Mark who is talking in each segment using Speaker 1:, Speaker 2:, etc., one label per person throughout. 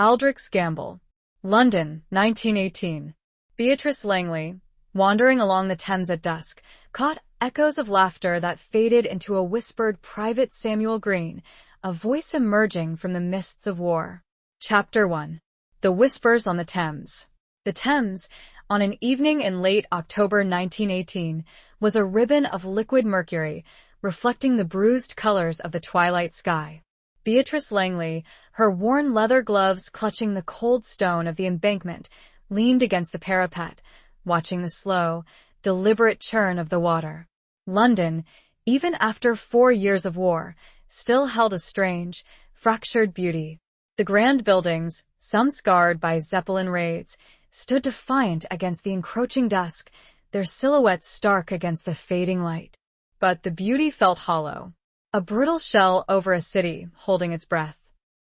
Speaker 1: Aldrics Gamble. London, 1918. Beatrice Langley, wandering along the Thames at dusk, caught echoes of laughter that faded into a whispered Private Samuel Green, a voice emerging from the mists of war. Chapter 1. The Whispers on the Thames. The Thames, on an evening in late October 1918, was a ribbon of liquid mercury, reflecting the bruised colors of the twilight sky. Beatrice Langley, her worn leather gloves clutching the cold stone of the embankment, leaned against the parapet, watching the slow, deliberate churn of the water. London, even after 4 years of war, still held a strange, fractured beauty. The grand buildings, some scarred by Zeppelin raids, stood defiant against the encroaching dusk, their silhouettes stark against the fading light. But the beauty felt hollow. A brittle shell over a city, holding its breath.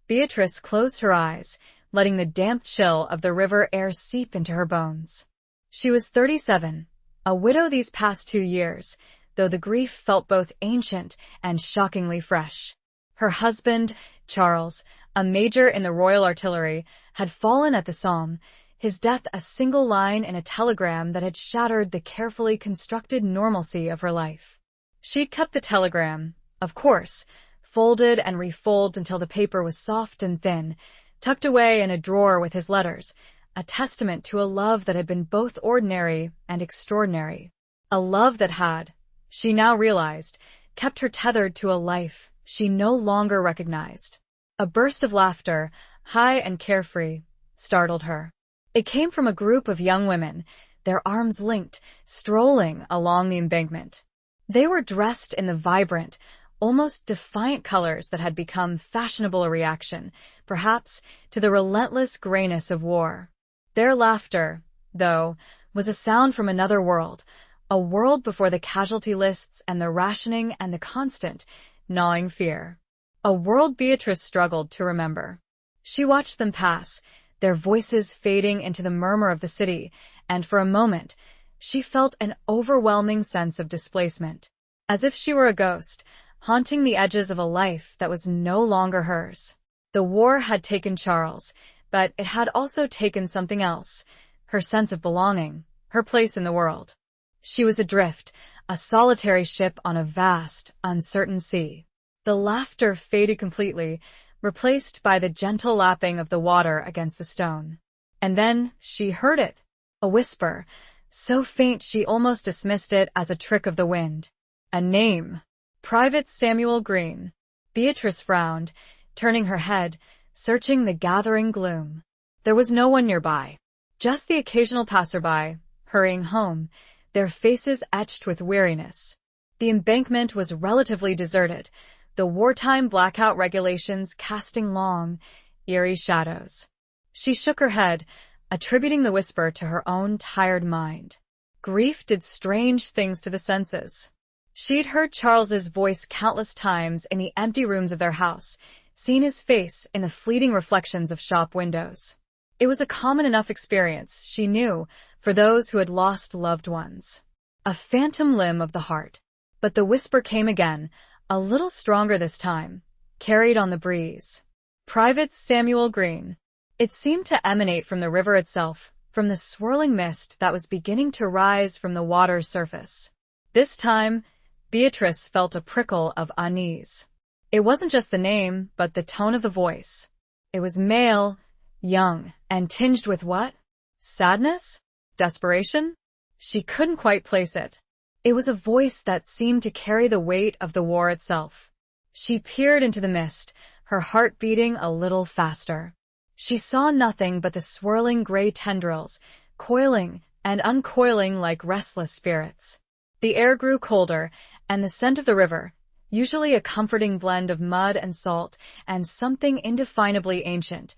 Speaker 1: Beatrice closed her eyes, letting the damp chill of the river air seep into her bones. She was 37, a widow these past 2 years, though the grief felt both ancient and shockingly fresh. Her husband, Charles, a major in the Royal Artillery, had fallen at the Somme, his death a single line in a telegram that had shattered the carefully constructed normalcy of her life. She'd kept the telegram, of course, folded and refolded until the paper was soft and thin, tucked away in a drawer with his letters, a testament to a love that had been both ordinary and extraordinary. A love that had, she now realized, kept her tethered to a life she no longer recognized. A burst of laughter, high and carefree, startled her. It came from a group of young women, their arms linked, strolling along the embankment. They were dressed in the vibrant, almost defiant colors that had become fashionable a reaction, perhaps, to the relentless grayness of war. Their laughter, though, was a sound from another world, a world before the casualty lists and the rationing and the constant, gnawing fear. A world Beatrice struggled to remember. She watched them pass, their voices fading into the murmur of the city, and for a moment, she felt an overwhelming sense of displacement, as if she were a ghost, haunting the edges of a life that was no longer hers. The war had taken Charles, but it had also taken something else, her sense of belonging, her place in the world. She was adrift, a solitary ship on a vast, uncertain sea. The laughter faded completely, replaced by the gentle lapping of the water against the stone. And then she heard it, a whisper, so faint she almost dismissed it as a trick of the wind. A name. Private Samuel Green. Beatrice frowned, turning her head, searching the gathering gloom. There was no one nearby, just the occasional passerby, hurrying home, their faces etched with weariness. The embankment was relatively deserted, the wartime blackout regulations casting long, eerie shadows. She shook her head, attributing the whisper to her own tired mind. Grief did strange things to the senses. She'd heard Charles's voice countless times in the empty rooms of their house, seen his face in the fleeting reflections of shop windows. It was a common enough experience, she knew, for those who had lost loved ones. A phantom limb of the heart. But the whisper came again, a little stronger this time, carried on the breeze. Private Samuel Green. It seemed to emanate from the river itself, from the swirling mist that was beginning to rise from the water's surface. This time, Beatrice felt a prickle of unease. It wasn't just the name, but the tone of the voice. It was male, young, and tinged with what? Sadness? Desperation? She couldn't quite place it. It was a voice that seemed to carry the weight of the war itself. She peered into the mist, her heart beating a little faster. She saw nothing but the swirling gray tendrils, coiling and uncoiling like restless spirits. The air grew colder, and the scent of the river, usually a comforting blend of mud and salt and something indefinably ancient,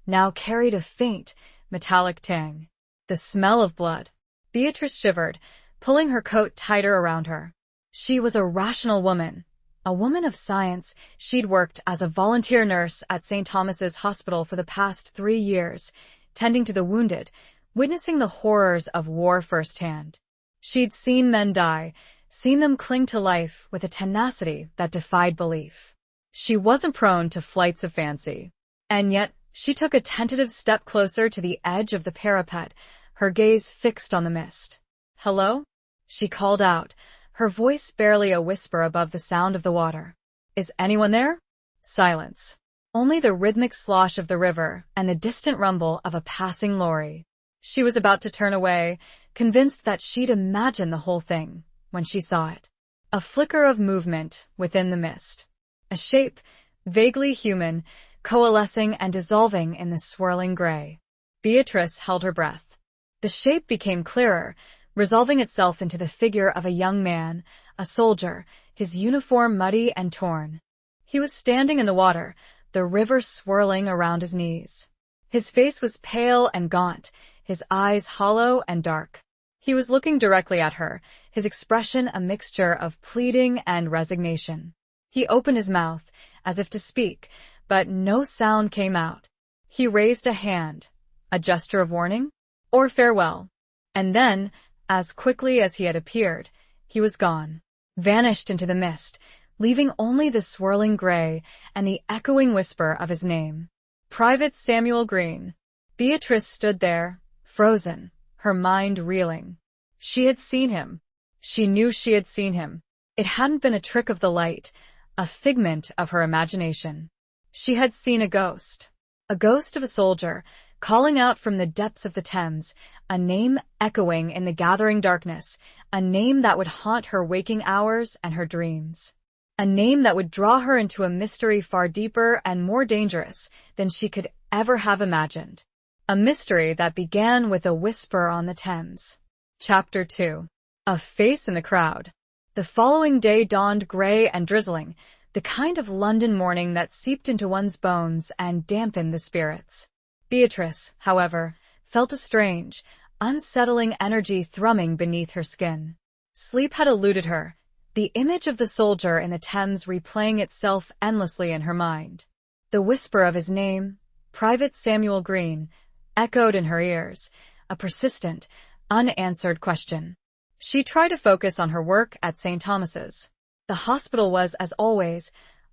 Speaker 1: now carried a faint, metallic tang. The smell of blood. Beatrice shivered, pulling her coat tighter around her. She was a rational woman. A woman of science. She'd worked as a volunteer nurse at St. Thomas's Hospital for the past 3 years, tending to the wounded, witnessing the horrors of war firsthand. She'd seen men die, seen them cling to life with a tenacity that defied belief. She wasn't prone to flights of fancy. And yet, She took a tentative step closer to the edge of the parapet, her gaze fixed on the mist. "Hello?" she called out, her voice barely a whisper above the sound of the water. "Is anyone there?" Silence. Only the rhythmic slosh of the river and the distant rumble of a passing lorry. She was about to turn away, convinced that she'd imagined the whole thing, when she saw it. A flicker of movement within the mist. A shape, vaguely human, coalescing and dissolving in the swirling gray. Beatrice held her breath. The shape became clearer, resolving itself into the figure of a young man, a soldier, his uniform muddy and torn. He was standing in the water, the river swirling around his knees. His face was pale and gaunt, his eyes hollow and dark. He was looking directly at her, his expression a mixture of pleading and resignation. He opened his mouth, as if to speak, but no sound came out. He raised a hand, a gesture of warning, or farewell. And then, as quickly as he had appeared, he was gone, vanished into the mist, leaving only the swirling gray and the echoing whisper of his name. Private Samuel Green. Beatrice stood there, frozen, her mind reeling. She had seen him. She knew she had seen him. It hadn't been a trick of the light, a figment of her imagination. She had seen a ghost of a soldier, calling out from the depths of the Thames, a name echoing in the gathering darkness, a name that would haunt her waking hours and her dreams. A name that would draw her into a mystery far deeper and more dangerous than she could ever have imagined. A mystery that began with a whisper on the Thames. Chapter 2. A face in the crowd. The following day dawned gray and drizzling, the kind of London morning that seeped into one's bones and dampened the spirits. Beatrice, however, felt a strange, unsettling energy thrumming beneath her skin. Sleep had eluded her, the image of the soldier in the Thames replaying itself endlessly in her mind. The whisper of his name, Private Samuel Green, echoed in her ears, a persistent, unanswered question. She tried to focus on her work at St. Thomas's. The hospital was, as always,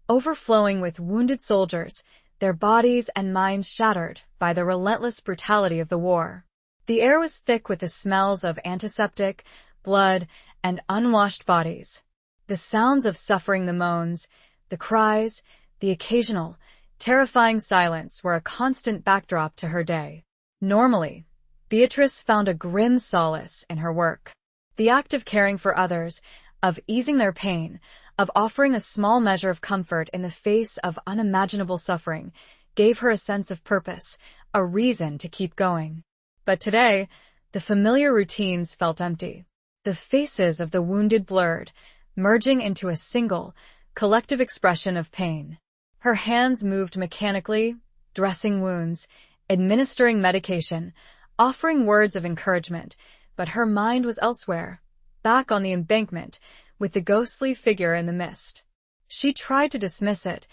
Speaker 1: overflowing with wounded soldiers, their bodies and minds shattered by the relentless brutality of the war. The air was thick with the smells of antiseptic, blood, and unwashed bodies. The sounds of suffering, the moans, the cries, the occasional, terrifying silence were a constant backdrop to her day. Normally, Beatrice found a grim solace in her work. The act of caring for others, of easing their pain, of offering a small measure of comfort in the face of unimaginable suffering, gave her a sense of purpose, a reason to keep going. But today, the familiar routines felt empty. The faces of the wounded blurred, merging into a single, collective expression of pain. Her hands moved mechanically, dressing wounds, administering medication, offering words of encouragement, but her mind was elsewhere, back on the embankment, with the ghostly figure in the mist. She tried to dismiss it,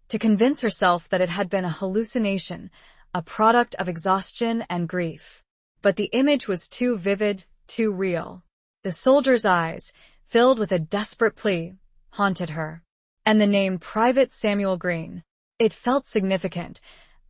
Speaker 1: to convince herself that it had been a hallucination, a product of exhaustion and grief. But the image was too vivid, too real. The soldier's eyes, filled with a desperate plea, haunted her. And the name Private Samuel Green. It felt significant,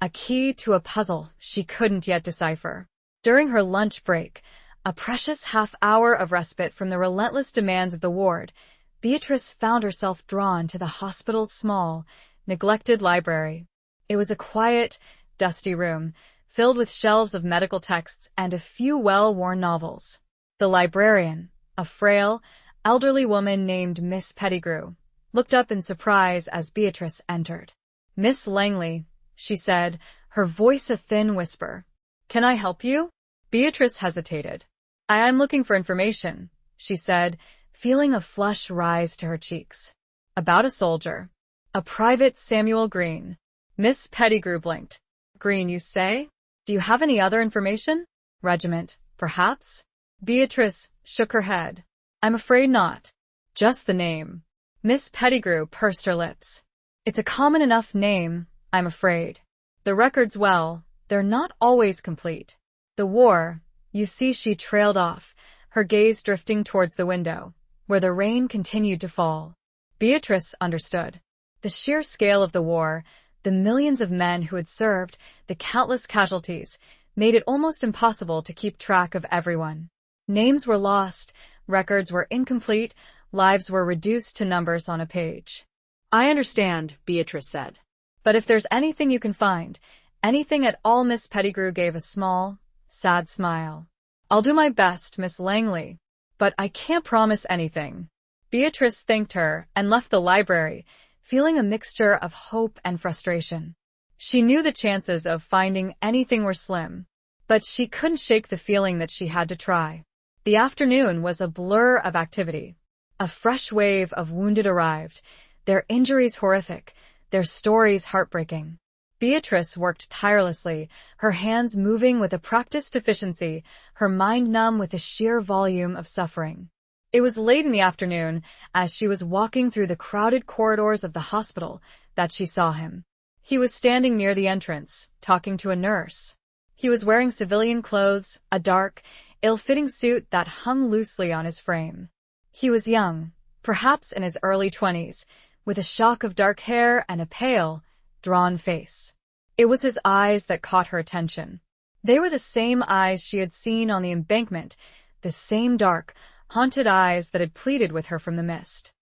Speaker 1: a key to a puzzle she couldn't yet decipher. During her lunch break, a precious half-hour of respite from the relentless demands of the ward, Beatrice found herself drawn to the hospital's small, neglected library. It was a quiet, dusty room, filled with shelves of medical texts and a few well-worn novels. The librarian, a frail, elderly woman named Miss Pettigrew, looked up in surprise as Beatrice entered. "Miss Langley," she said, her voice a thin whisper. "Can I help you?" Beatrice hesitated. I'm looking for information," she said, feeling a flush rise to her cheeks. "About a soldier. A Private Samuel Green." Miss Pettigrew blinked. "Green, you say? Do you have any other information? Regiment, perhaps?" Beatrice shook her head. "I'm afraid not. Just the name." Miss Pettigrew pursed her lips. "It's a common enough name, I'm afraid. The records, well, they're not always complete. The war, you see." She trailed off, her gaze drifting towards the window, where the rain continued to fall. Beatrice understood. The sheer scale of the war, The millions of men who had served, the countless casualties, made it almost impossible to keep track of everyone. Names were lost, records were incomplete, lives were reduced to numbers on a page.
Speaker 2: I understand, Beatrice said.
Speaker 1: But if there's anything you can find, anything at all, Miss Pettigrew gave a small, sad smile. I'll do my best, Miss Langley, but I can't promise anything. Beatrice thanked her and left the library, feeling a mixture of hope and frustration. She knew the chances of finding anything were slim, but she couldn't shake the feeling that she had to try. The afternoon was a blur of activity. A fresh wave of wounded arrived, their injuries horrific, their stories heartbreaking. Beatrice worked tirelessly, her hands moving with a practiced efficiency, her mind numb with the sheer volume of suffering. It was late in the afternoon, as she was walking through the crowded corridors of the hospital, that she saw him. He was standing near the entrance, talking to a nurse. He was wearing civilian clothes, a dark, ill-fitting suit that hung loosely on his frame. He was young, perhaps in his early 20s, with a shock of dark hair and a pale, drawn face. It was his eyes that caught her attention. They were the same eyes she had seen on the embankment, the same dark, haunted eyes that had pleaded with her from the mist.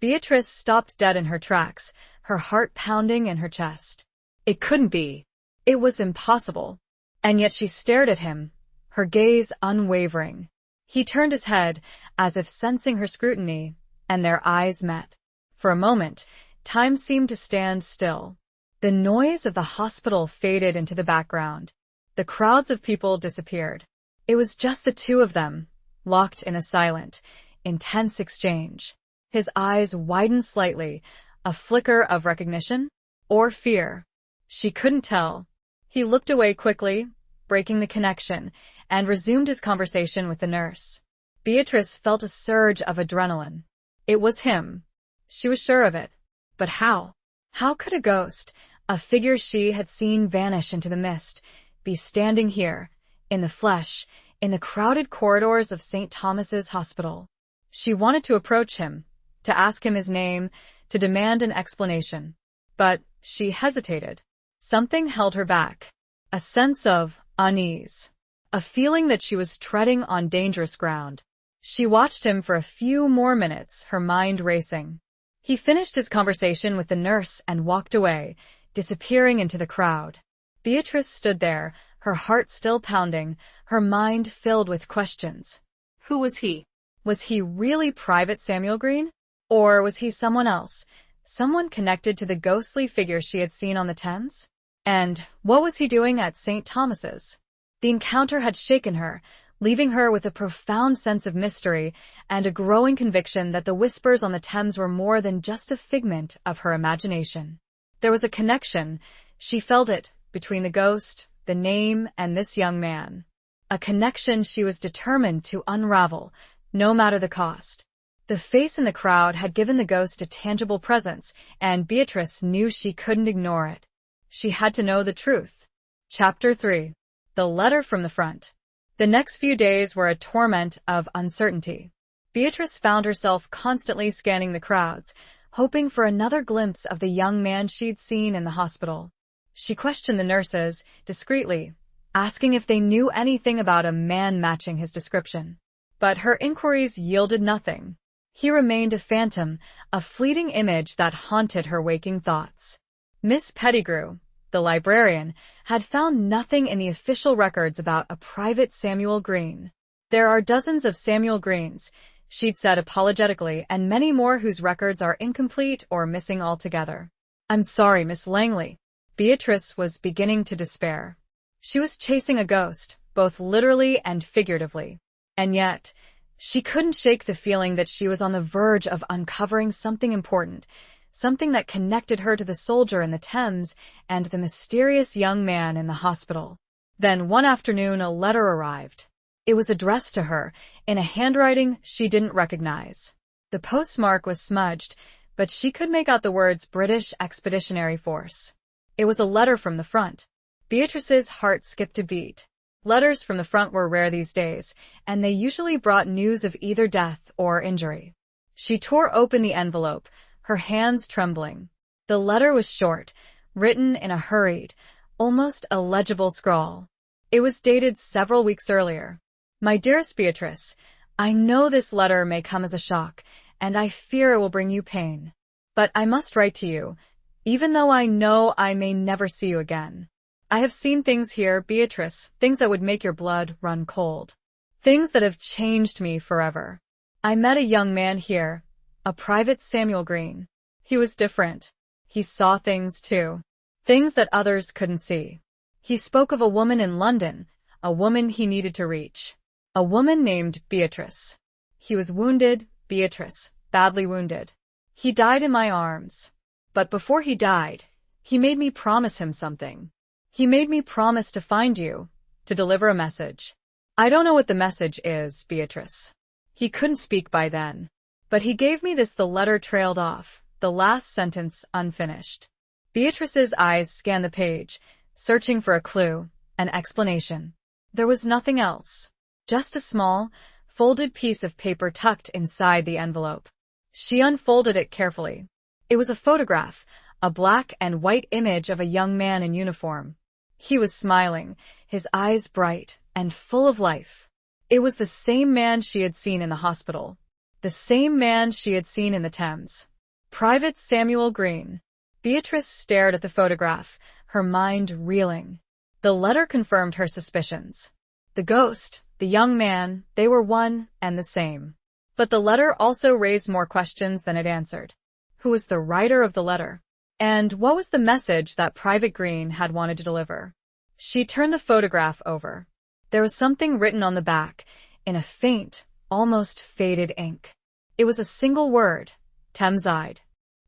Speaker 1: Beatrice stopped dead in her tracks, her heart pounding in her chest. It couldn't be. It was impossible. And yet she stared at him, her gaze unwavering. He turned his head, as if sensing her scrutiny, and their eyes met. For a moment, time seemed to stand still. The noise of the hospital faded into the background. The crowds of people disappeared. It was just the two of them, locked in a silent, intense exchange. His eyes widened slightly, a flicker of recognition or fear. She couldn't tell. He looked away quickly, breaking the connection, and resumed his conversation with the nurse. Beatrice felt a surge of adrenaline. It was him. She was sure of it. But how? How could a ghost, a figure she had seen vanish into the mist, be standing here, in the flesh, in the crowded corridors of St. Thomas's Hospital? She wanted to approach him, to ask him his name, to demand an explanation. But she hesitated. Something held her back. A sense of unease. A feeling that she was treading on dangerous ground. She watched him for a few more minutes, her mind racing. He finished his conversation with the nurse and walked away, disappearing into the crowd. Beatrice stood there, her heart still pounding, her mind filled with questions.
Speaker 2: Who was he?
Speaker 1: Was he really Private Samuel Green? Or was he someone else, someone connected to the ghostly figure she had seen on the Thames? And what was he doing at St. Thomas's? The encounter had shaken her, leaving her with a profound sense of mystery and a growing conviction that the whispers on the Thames were more than just a figment of her imagination. There was a connection, she felt it, between the ghost, the name, and this young man. A connection she was determined to unravel, no matter the cost. The face in the crowd had given the ghost a tangible presence, and Beatrice knew she couldn't ignore it. She had to know the truth. Chapter 3. The Letter from the Front. The next few days were a torment of uncertainty. Beatrice found herself constantly scanning the crowds, hoping for another glimpse of the young man she'd seen in the hospital. She questioned the nurses, discreetly, asking if they knew anything about a man matching his description. But her inquiries yielded nothing. He remained a phantom, a fleeting image that haunted her waking thoughts. Miss Pettigrew, the librarian, had found nothing in the official records about a Private Samuel Green. There are dozens of Samuel Greens, she'd said apologetically, and many more whose records are incomplete or missing altogether. I'm sorry, Miss Langley. Beatrice was beginning to despair. She was chasing a ghost, both literally and figuratively. And yet, she couldn't shake the feeling that she was on the verge of uncovering something important, something that connected her to the soldier in the Thames and the mysterious young man in the hospital. Then one afternoon a letter arrived. It was addressed to her, in a handwriting she didn't recognize. The postmark was smudged, but she could make out the words British Expeditionary Force. It was a letter from the front. Beatrice's heart skipped a beat. Letters from the front were rare these days, and they usually brought news of either death or injury. She tore open the envelope, her hands trembling. The letter was short, written in a hurried, almost illegible scrawl. It was dated several weeks earlier. My dearest Beatrice, I know this letter may come as a shock, and I fear it will bring you pain. But I must write to you, even though I know I may never see you again. I have seen things here, Beatrice, things that would make your blood run cold. Things that have changed me forever. I met a young man here, a private Samuel Green. He was different. He saw things too. Things that others couldn't see. He spoke of a woman in London, a woman he needed to reach. A woman named Beatrice. He was wounded, Beatrice, badly wounded. He died in my arms. But before he died, he made me promise him something. He made me promise to find you, to deliver a message. I don't know what the message is, Beatrice. He couldn't speak by then. But he gave me this. The letter trailed off, the last sentence unfinished. Beatrice's eyes scanned the page, searching for a clue, an explanation. There was nothing else. Just a small, folded piece of paper tucked inside the envelope. She unfolded it carefully. It was a photograph, a black and white image of a young man in uniform. He was smiling, his eyes bright and full of life. It was the same man she had seen in the hospital. The same man she had seen in the Thames. Private Samuel Green. Beatrice stared at the photograph, her mind reeling. The letter confirmed her suspicions. The ghost, the young man, they were one and the same. But the letter also raised more questions than it answered. Who was the writer of the letter? And what was the message that Private Green had wanted to deliver? She turned the photograph over. There was something written on the back, in a faint, almost faded ink. It was a single word, Thameside.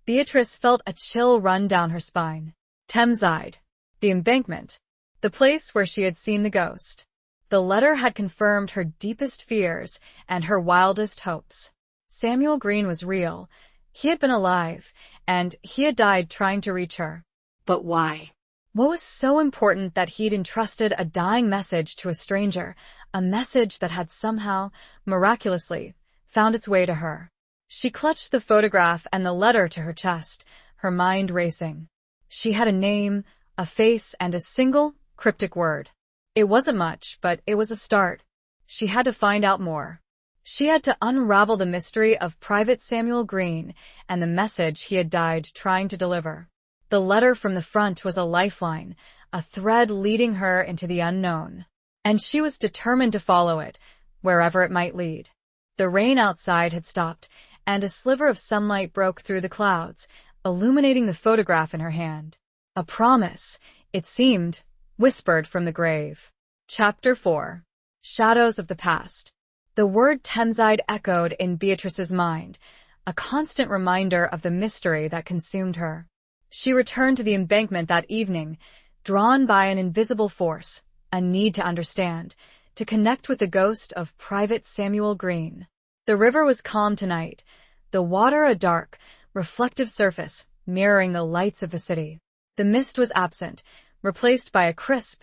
Speaker 1: Beatrice felt a chill run down her spine. Thameside. The embankment. The place where she had seen the ghost. The letter had confirmed her deepest fears and her wildest hopes. Samuel Green was real. He had been alive, and he had died trying to reach her.
Speaker 2: But why?
Speaker 1: What was so important that he'd entrusted a dying message to a stranger, a message that had somehow, miraculously, found its way to her? She clutched the photograph and the letter to her chest, her mind racing. She had a name, a face, and a single, cryptic word. It wasn't much, but it was a start. She had to find out more. She had to unravel the mystery of Private Samuel Green and the message he had died trying to deliver. The letter from the front was a lifeline, a thread leading her into the unknown. And she was determined to follow it, wherever it might lead. The rain outside had stopped, and a sliver of sunlight broke through the clouds, illuminating the photograph in her hand. A promise, it seemed, whispered from the grave. Chapter 4. Shadows of the Past. The word Thameside echoed in Beatrice's mind, a constant reminder of the mystery that consumed her. She returned to the embankment that evening, drawn by an invisible force, a need to understand, to connect with the ghost of Private Samuel Green. The river was calm tonight, the water a dark, reflective surface mirroring the lights of the city. The mist was absent, replaced by a crisp,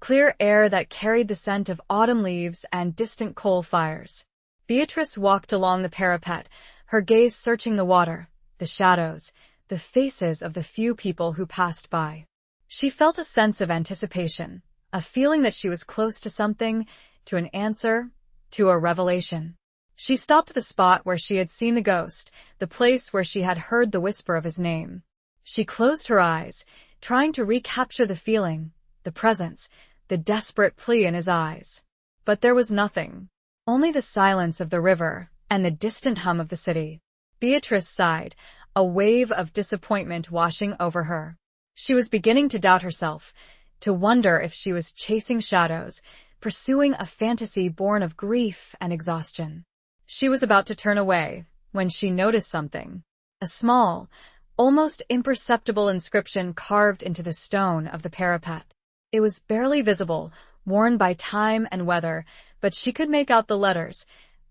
Speaker 1: clear air that carried the scent of autumn leaves and distant coal fires. Beatrice walked along the parapet, her gaze searching the water, the shadows, the faces of the few people who passed by. She felt a sense of anticipation, a feeling that she was close to something, to an answer, to a revelation. She stopped at the spot where she had seen the ghost, the place where she had heard the whisper of his name. She closed her eyes, trying to recapture the feeling, the presence, the desperate plea in his eyes. But there was nothing. Only the silence of the river and the distant hum of the city. Beatrice sighed, a wave of disappointment washing over her. She was beginning to doubt herself, to wonder if she was chasing shadows, pursuing a fantasy born of grief and exhaustion. She was about to turn away when she noticed something. A small, almost imperceptible inscription carved into the stone of the parapet. It was barely visible, worn by time and weather, but she could make out the letters,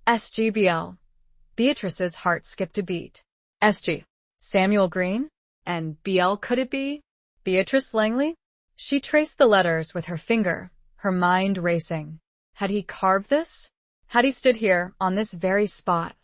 Speaker 1: SGBL. Beatrice's heart skipped a beat. SG. Samuel Green? And BL could it be? Beatrice Langley? She traced the letters with her finger, her mind racing. Had he carved this? Had he stood here, on this very spot?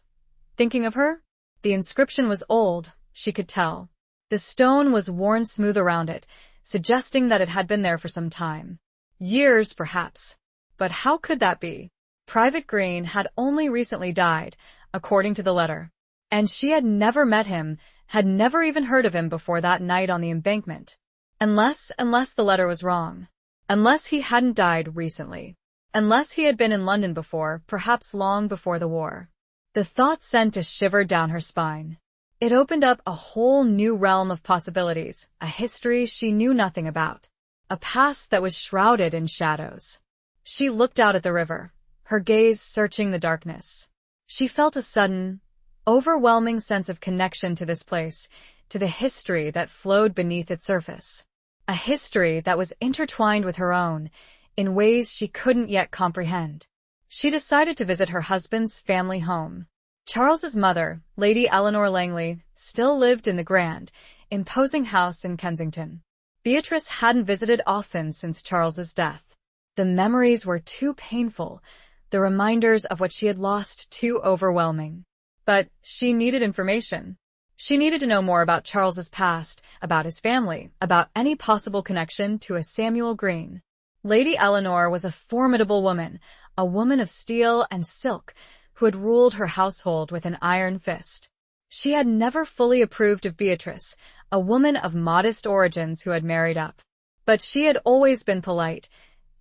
Speaker 1: Thinking of her? The inscription was old, she could tell. The stone was worn smooth around it, suggesting that it had been there for some time. Years, perhaps. But how could that be? Private Green had only recently died, according to the letter. And she had never met him, had never even heard of him before that night on the embankment. Unless the letter was wrong. Unless he hadn't died recently. Unless he had been in London before, perhaps long before the war. The thought sent a shiver down her spine. It opened up a whole new realm of possibilities, a history she knew nothing about. A past that was shrouded in shadows. She looked out at the river, her gaze searching the darkness. She felt a sudden, overwhelming sense of connection to this place, to the history that flowed beneath its surface. A history that was intertwined with her own, in ways she couldn't yet comprehend. She decided to visit her husband's family home. Charles's mother, Lady Eleanor Langley, still lived in the grand, imposing house in Kensington. Beatrice hadn't visited often since Charles's death. The memories were too painful, the reminders of what she had lost too overwhelming. But she needed information. She needed to know more about Charles's past, about his family, about any possible connection to a Samuel Green. Lady Eleanor was a formidable woman, a woman of steel and silk, who had ruled her household with an iron fist. She had never fully approved of Beatrice, a woman of modest origins who had married up. But she had always been polite,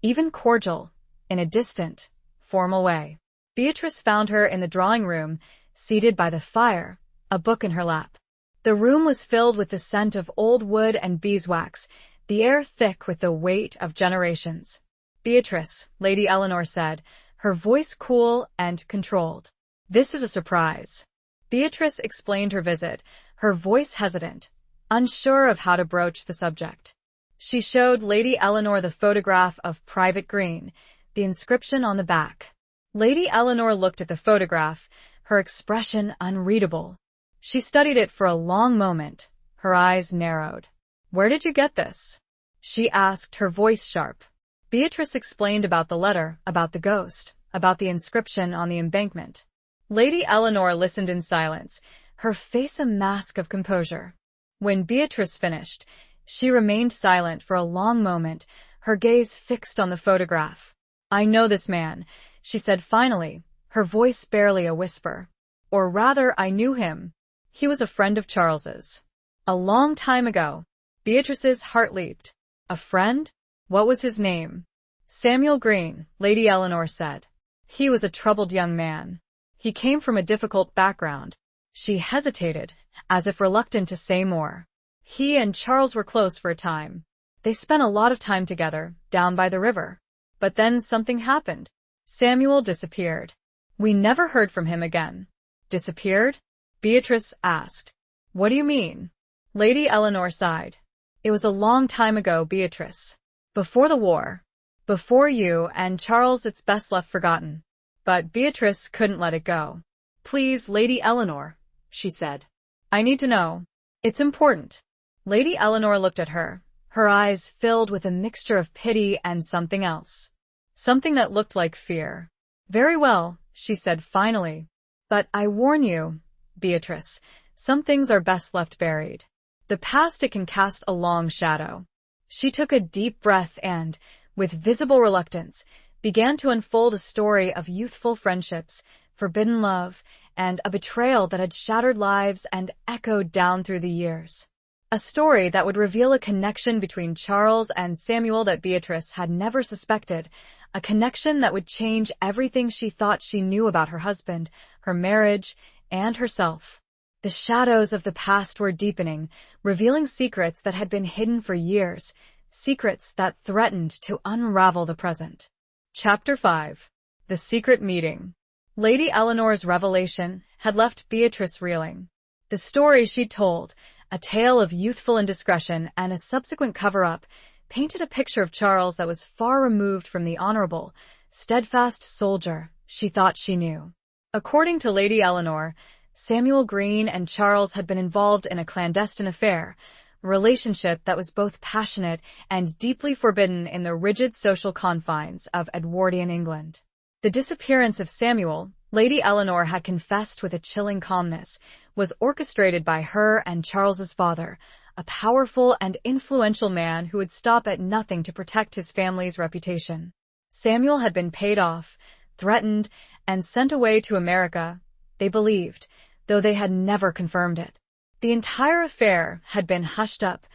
Speaker 1: even cordial, in a distant, formal way. Beatrice found her in the drawing room, seated by the fire, a book in her lap. The room was filled with the scent of old wood and beeswax, the air thick with the weight of generations. "Beatrice," Lady Eleanor said, her voice cool and controlled. "This is a surprise." Beatrice explained her visit, her voice hesitant, unsure of how to broach the subject. She showed Lady Eleanor the photograph of Private Green, the inscription on the back. Lady Eleanor looked at the photograph, her expression unreadable. She studied it for a long moment, her eyes narrowed. "Where did you get this?" she asked, her voice sharp. Beatrice explained about the letter, about the ghost, about the inscription on the embankment. Lady Eleanor listened in silence, her face a mask of composure. When Beatrice finished, she remained silent for a long moment, her gaze fixed on the photograph. "I know this man," she said finally, her voice barely a whisper. "Or rather, I knew him. He was a friend of Charles's. A long time ago." Beatrice's heart leaped. A friend? What was his name? "Samuel Green," Lady Eleanor said. "He was a troubled young man. He came from a difficult background." She hesitated, as if reluctant to say more. "He and Charles were close for a time. They spent a lot of time together, down by the river. But then something happened. Samuel disappeared. We never heard from him again." "Disappeared?" Beatrice asked. "What do you mean?" Lady Eleanor sighed. "It was a long time ago, Beatrice. Before the war. Before you and Charles, it's best left forgotten." But Beatrice couldn't let it go. "Please, Lady Eleanor," she said. "I need to know. It's important." Lady Eleanor looked at her, her eyes filled with a mixture of pity and something else. Something that looked like fear. "Very well," she said finally. "But I warn you, Beatrice, some things are best left buried. The past, it can cast a long shadow." She took a deep breath and, with visible reluctance, began to unfold a story of youthful friendships, forbidden love, and a betrayal that had shattered lives and echoed down through the years. A story that would reveal a connection between Charles and Samuel that Beatrice had never suspected, a connection that would change everything she thought she knew about her husband, her marriage, and herself. The shadows of the past were deepening, revealing secrets that had been hidden for years, secrets that threatened to unravel the present. Chapter 5. The Secret Meeting. Lady Eleanor's revelation had left Beatrice reeling. The story she told, a tale of youthful indiscretion and a subsequent cover-up, painted a picture of Charles that was far removed from the honorable, steadfast soldier she thought she knew. According to Lady Eleanor, Samuel Green and Charles had been involved in a clandestine affair, a relationship that was both passionate and deeply forbidden in the rigid social confines of Edwardian England. The disappearance of Samuel, Lady Eleanor had confessed with a chilling calmness, was orchestrated by her and Charles's father, a powerful and influential man who would stop at nothing to protect his family's reputation. Samuel had been paid off, threatened, and sent away to America, they believed, though they had never confirmed it. The entire affair had been hushed up,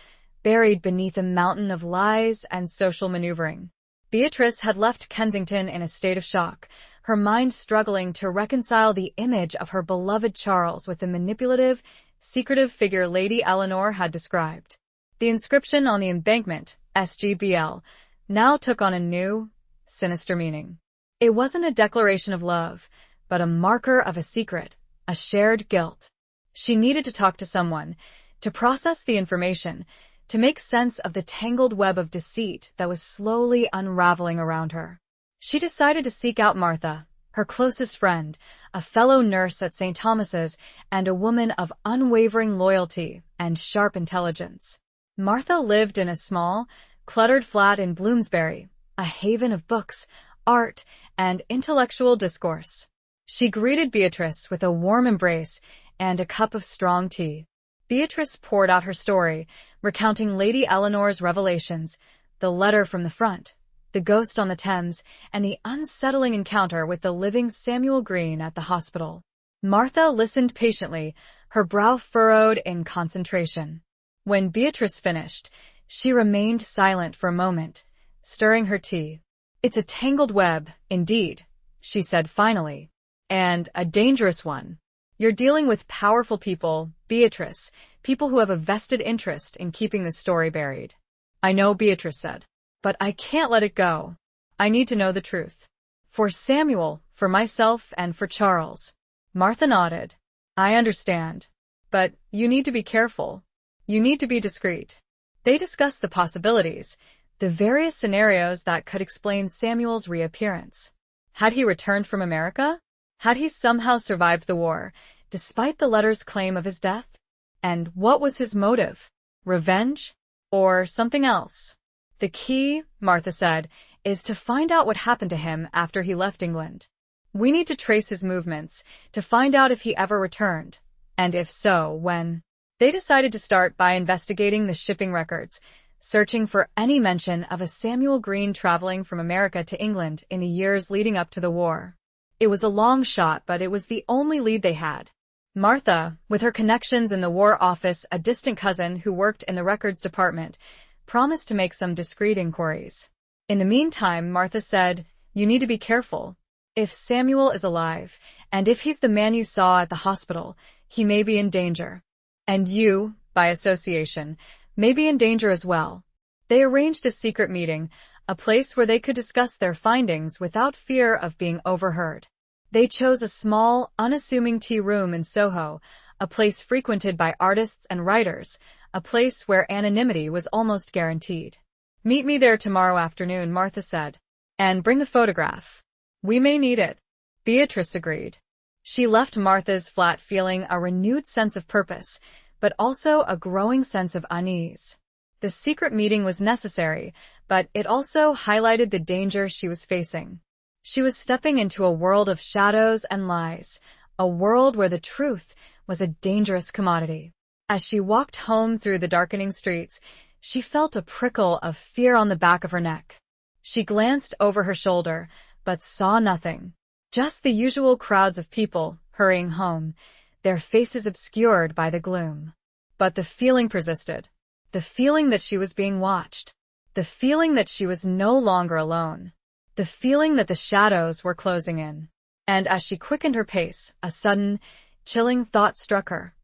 Speaker 1: buried beneath a mountain of lies and social maneuvering. Beatrice had left Kensington in a state of shock, her mind struggling to reconcile the image of her beloved Charles with the manipulative, secretive figure Lady Eleanor had described. The inscription on the embankment, SGBL, now took on a new, sinister meaning. It wasn't a declaration of love, but a marker of a secret, a shared guilt. She needed to talk to someone, to process the information, to make sense of the tangled web of deceit that was slowly unraveling around her. She decided to seek out Martha, her closest friend, a fellow nurse at St. Thomas's, and a woman of unwavering loyalty and sharp intelligence. Martha lived in a small, cluttered flat in Bloomsbury, a haven of books, art, and intellectual discourse. She greeted Beatrice with a warm embrace and a cup of strong tea. Beatrice poured out her story, recounting Lady Eleanor's revelations, the letter from the front, the ghost on the Thames, and the unsettling encounter with the living Samuel Green at the hospital. Martha listened patiently, her brow furrowed in concentration. When Beatrice finished, she remained silent for a moment, stirring her tea. "It's a tangled web, indeed," she said finally, "and a dangerous one. You're dealing with powerful people, Beatrice, people who have a vested interest in keeping the story buried." "I know," Beatrice said, "but I can't let it go. I need to know the truth. For Samuel, for myself, and for Charles." Martha nodded. "I understand. But you need to be careful. You need to be discreet." They discussed the possibilities, the various scenarios that could explain Samuel's reappearance. Had he returned from America? Had he somehow survived the war, despite the letter's claim of his death? And what was his motive? Revenge? Or something else? "The key," Martha said, "is to find out what happened to him after he left England. We need to trace his movements, to find out if he ever returned, and if so, when." They decided to start by investigating the shipping records, searching for any mention of a Samuel Green traveling from America to England in the years leading up to the war. It was a long shot, but it was the only lead they had. Martha, with her connections in the War Office, a distant cousin who worked in the records department, promised to make some discreet inquiries. In the meantime, Martha said, "You need to be careful. If Samuel is alive, and if he's the man you saw at the hospital, he may be in danger. And you, by association, may be in danger as well." They arranged a secret meeting, a place where they could discuss their findings without fear of being overheard. They chose a small, unassuming tea room in Soho, a place frequented by artists and writers, a place where anonymity was almost guaranteed. "Meet me there tomorrow afternoon," Martha said. "And bring the photograph. We may need it." Beatrice agreed. She left Martha's flat feeling a renewed sense of purpose, but also a growing sense of unease. The secret meeting was necessary, but it also highlighted the danger she was facing. She was stepping into a world of shadows and lies, a world where the truth was a dangerous commodity. As she walked home through the darkening streets, she felt a prickle of fear on the back of her neck. She glanced over her shoulder, but saw nothing. Just the usual crowds of people hurrying home, their faces obscured by the gloom. But the feeling persisted. The feeling that she was being watched. The feeling that she was no longer alone. The feeling that the shadows were closing in. And as she quickened her pace, a sudden, chilling thought struck her.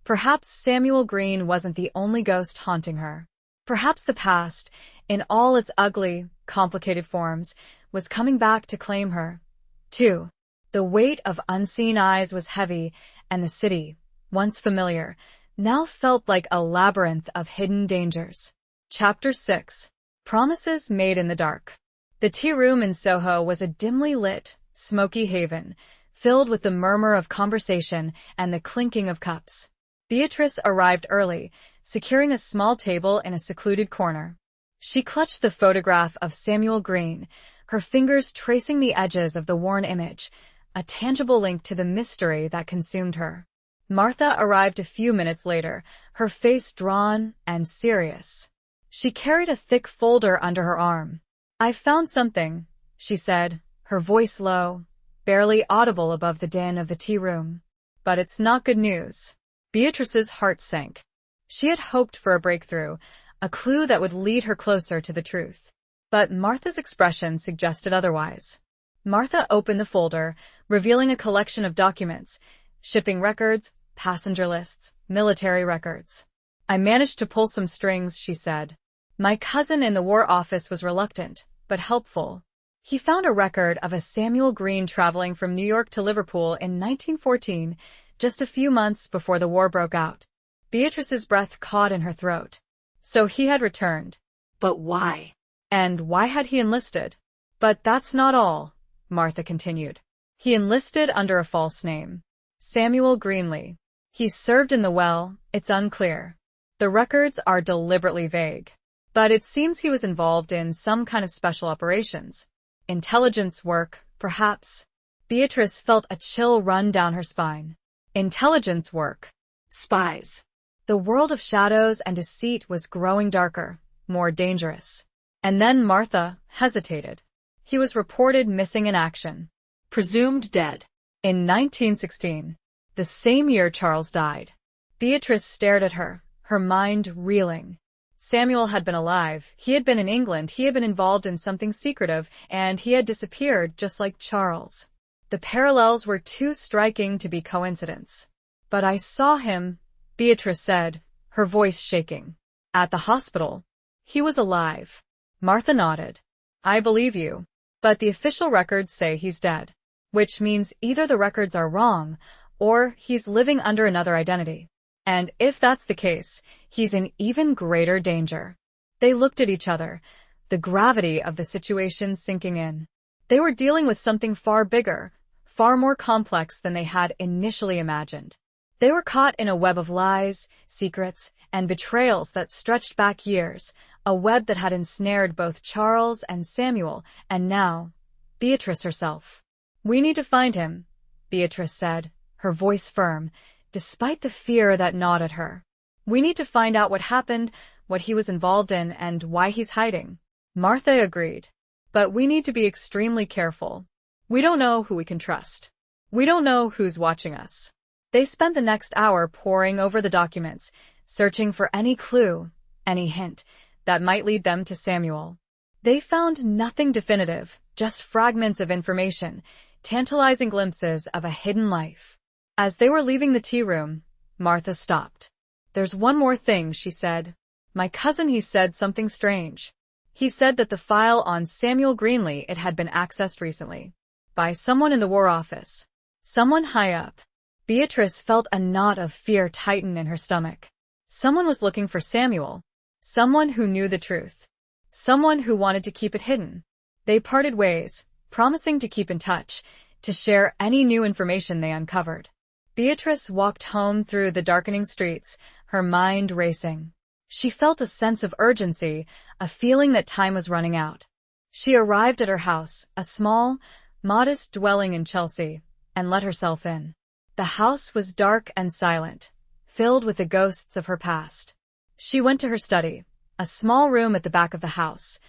Speaker 1: Perhaps Samuel Green wasn't the only ghost haunting her. Perhaps the past, in all its ugly, complicated forms, was coming back to claim her, too. The weight of unseen eyes was heavy, and the city, once familiar, now felt like a labyrinth of hidden dangers. Chapter 6. Promises Made in the Dark. The tea room in Soho was a dimly lit, smoky haven, filled with the murmur of conversation and the clinking of cups. Beatrice arrived early, securing a small table in a secluded corner. She clutched the photograph of Samuel Green, her fingers tracing the edges of the worn image, a tangible link to the mystery that consumed her. Martha arrived a few minutes later, her face drawn and serious. She carried a thick folder under her arm. "I've found something," she said, her voice low, barely audible above the din of the tea room. "But it's not good news." Beatrice's heart sank. She had hoped for a breakthrough, a clue that would lead her closer to the truth. But Martha's expression suggested otherwise. Martha opened the folder, revealing a collection of documents, shipping records, passenger lists, military records. "I managed to pull some strings," she said. "My cousin in the War Office was reluctant, but helpful. He found a record of a Samuel Green traveling from New York to Liverpool in 1914, just a few months before the war broke out." Beatrice's breath caught in her throat. So he had returned.
Speaker 2: But why?
Speaker 1: And why had he enlisted? "But that's not all," Martha continued. "He enlisted under a false name. Samuel Greenlee. He served in the well, it's unclear. The records are deliberately vague. But it seems he was involved in some kind of special operations. Intelligence work, perhaps." Beatrice felt a chill run down her spine. Intelligence work.
Speaker 2: Spies.
Speaker 1: The world of shadows and deceit was growing darker, more dangerous. And then Martha hesitated. He was reported missing in action.
Speaker 2: Presumed dead.
Speaker 1: In 1916, the same year Charles died. Beatrice stared at her, her mind reeling. Samuel had been alive, he had been in England, he had been involved in something secretive, and he had disappeared just like Charles. The parallels were too striking to be coincidence. "But I saw him," Beatrice said, her voice shaking. "At the hospital. He was alive." Martha nodded. "I believe you. But the official records say he's dead. Which means either the records are wrong, or he's living under another identity. And if that's the case, he's in even greater danger." They looked at each other, the gravity of the situation sinking in. They were dealing with something far bigger, far more complex than they had initially imagined. They were caught in a web of lies, secrets, and betrayals that stretched back years, a web that had ensnared both Charles and Samuel, and now, Beatrice herself. "We need to find him," Beatrice said, her voice firm, despite the fear that gnawed at her. "We need to find out what happened, what he was involved in, and why he's hiding." Martha agreed. "But we need to be extremely careful. We don't know who we can trust. We don't know who's watching us." They spent the next hour poring over the documents, searching for any clue, any hint, that might lead them to Samuel. They found nothing definitive, just fragments of information, tantalizing glimpses of a hidden life. As they were leaving the tea room, Martha stopped. "There's one more thing," she said. "My cousin, he said something strange. He said that the file on Samuel Greenlee, it had been accessed recently. By someone in the War Office. Someone high up." Beatrice felt a knot of fear tighten in her stomach. Someone was looking for Samuel. Someone who knew the truth. Someone who wanted to keep it hidden. They parted ways, promising to keep in touch, to share any new information they uncovered. Beatrice walked home through the darkening streets, her mind racing. She felt a sense of urgency, a feeling that time was running out. She arrived at her house, a small, modest dwelling in Chelsea, and let herself in. The house was dark and silent, filled with the ghosts of her past. She went to her study, a small room at the back of the house,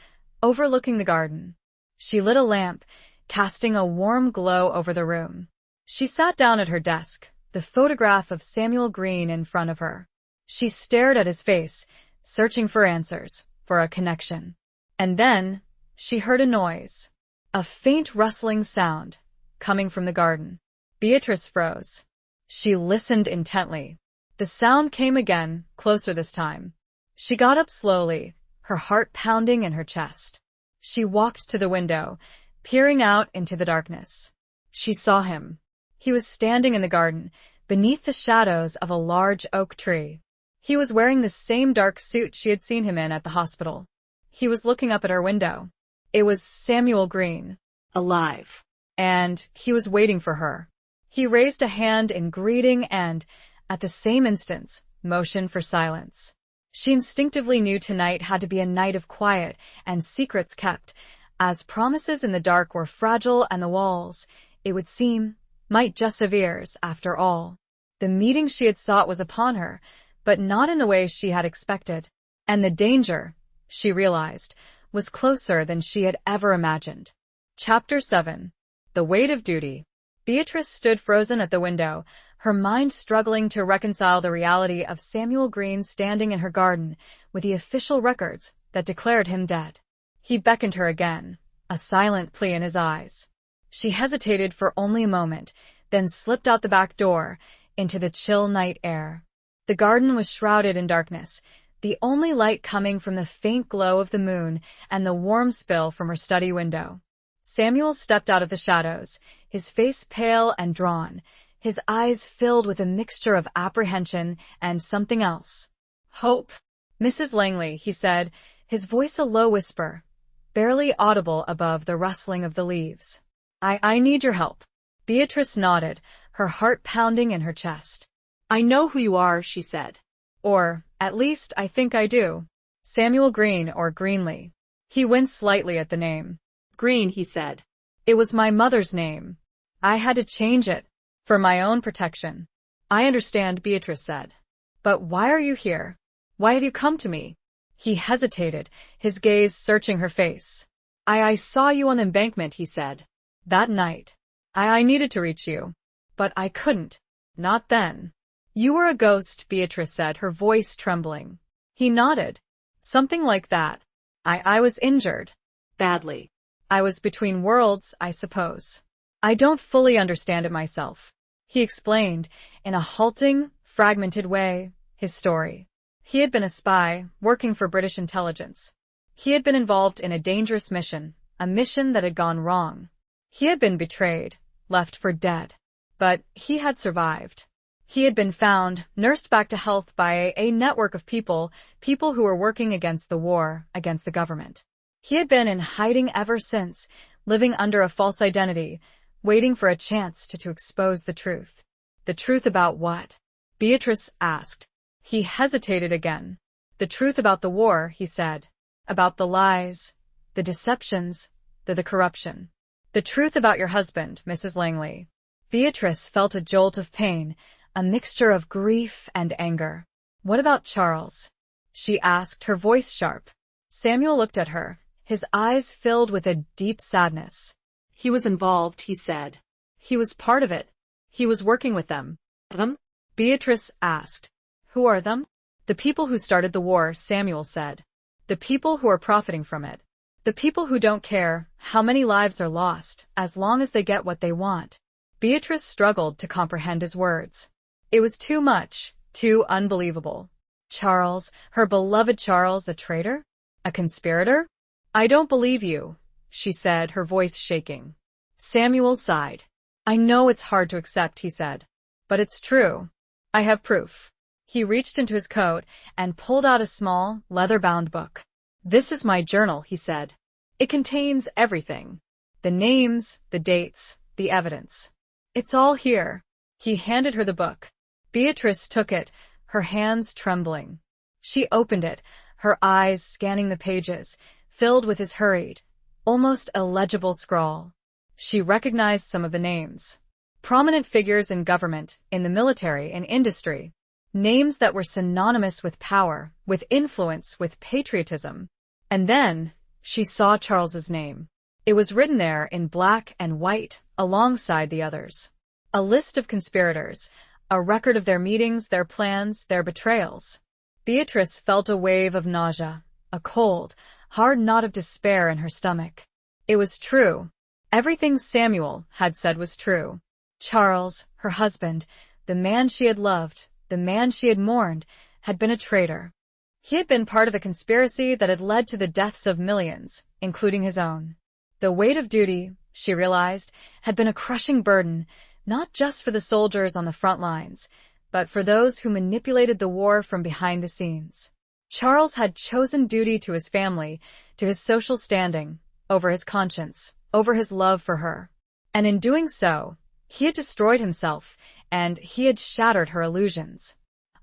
Speaker 1: overlooking the garden. She lit a lamp, casting a warm glow over the room. She sat down at her desk, the photograph of Samuel Green in front of her. She stared at his face, searching for answers, for a connection. And then, she heard a noise. A faint rustling sound, coming from the garden. Beatrice froze. She listened intently. The sound came again, closer this time. She got up slowly, her heart pounding in her chest. She walked to the window, peering out into the darkness. She saw him. He was standing in the garden, beneath the shadows of a large oak tree. He was wearing the same dark suit she had seen him in at the hospital. He was looking up at her window. It was Samuel Green.
Speaker 2: Alive.
Speaker 1: And he was waiting for her. He raised a hand in greeting and, at the same instant, motioned for silence. She instinctively knew tonight had to be a night of quiet and secrets kept, as promises in the dark were fragile and the walls, it would seem, might just have ears, after all. The meeting she had sought was upon her, but not in the way she had expected. And the danger, she realized, was closer than she had ever imagined. Chapter 7. The Weight of Duty. Beatrice stood frozen at the window, her mind struggling to reconcile the reality of Samuel Green standing in her garden with the official records that declared him dead. He beckoned her again, a silent plea in his eyes. She hesitated for only a moment, then slipped out the back door into the chill night air. The garden was shrouded in darkness, the only light coming from the faint glow of the moon and the warm spill from her study window. Samuel stepped out of the shadows, his face pale and drawn, his eyes filled with a mixture of apprehension and something else. Hope. Mrs. Langley, he said, his voice a low whisper, barely audible above the rustling of the leaves. I need your help. Beatrice nodded, her heart pounding in her chest.
Speaker 2: I know who you are, she said.
Speaker 1: Or, at least, I think I do. Samuel Green or Greenlee. He winced slightly at the name.
Speaker 2: Green, he said.
Speaker 1: It was my mother's name. I had to change it, for my own protection. I understand, Beatrice said. But why are you here? Why have you come to me? He hesitated, his gaze searching her face. I saw you on the embankment, he said. That night. I needed to reach you. But I couldn't. Not then. You were a ghost, Beatrice said, her voice trembling. He nodded. Something like that. I was injured.
Speaker 2: Badly.
Speaker 1: I was between worlds, I suppose. I don't fully understand it myself. He explained, in a halting, fragmented way, his story. He had been a spy, working for British intelligence. He had been involved in a dangerous mission, a mission that had gone wrong. He had been betrayed, left for dead. But he had survived. He had been found, nursed back to health by a network of people who were working against the war, against the government. He had been in hiding ever since, living under a false identity, waiting for a chance to expose the truth. The truth about what? Beatrice asked. He hesitated again. The truth about the war, he said. About the lies, the deceptions, the corruption. The truth about your husband, Mrs. Langley. Beatrice felt a jolt of pain, a mixture of grief and anger. What about Charles? She asked, her voice sharp. Samuel looked at her, his eyes filled with a deep sadness.
Speaker 2: He was involved, he said.
Speaker 1: He was part of it. He was working with them.
Speaker 2: Them?
Speaker 1: Beatrice asked. Who are them? The people who started the war, Samuel said. The people who are profiting from it. The people who don't care how many lives are lost, as long as they get what they want. Beatrice struggled to comprehend his words. It was too much, too unbelievable. Charles, her beloved Charles, a traitor? A conspirator? I don't believe you, she said, her voice shaking. Samuel sighed. I know it's hard to accept, he said. But it's true. I have proof. He reached into his coat and pulled out a small, leather-bound book. This is my journal, he said. It contains everything. The names, the dates, the evidence. It's all here. He handed her the book. Beatrice took it, her hands trembling. She opened it, her eyes scanning the pages, filled with his hurried, almost illegible scrawl. She recognized some of the names. Prominent figures in government, in the military, in industry. Names that were synonymous with power, with influence, with patriotism. And then, she saw Charles's name. It was written there in black and white, alongside the others. A list of conspirators, a record of their meetings, their plans, their betrayals. Beatrice felt a wave of nausea, a cold, hard knot of despair in her stomach. It was true. Everything Samuel had said was true. Charles, her husband, the man she had loved, the man she had mourned, had been a traitor. He had been part of a conspiracy that had led to the deaths of millions, including his own. The weight of duty, she realized, had been a crushing burden, not just for the soldiers on the front lines, but for those who manipulated the war from behind the scenes. Charles had chosen duty to his family, to his social standing, over his conscience, over his love for her. And in doing so, he had destroyed himself, and he had shattered her illusions.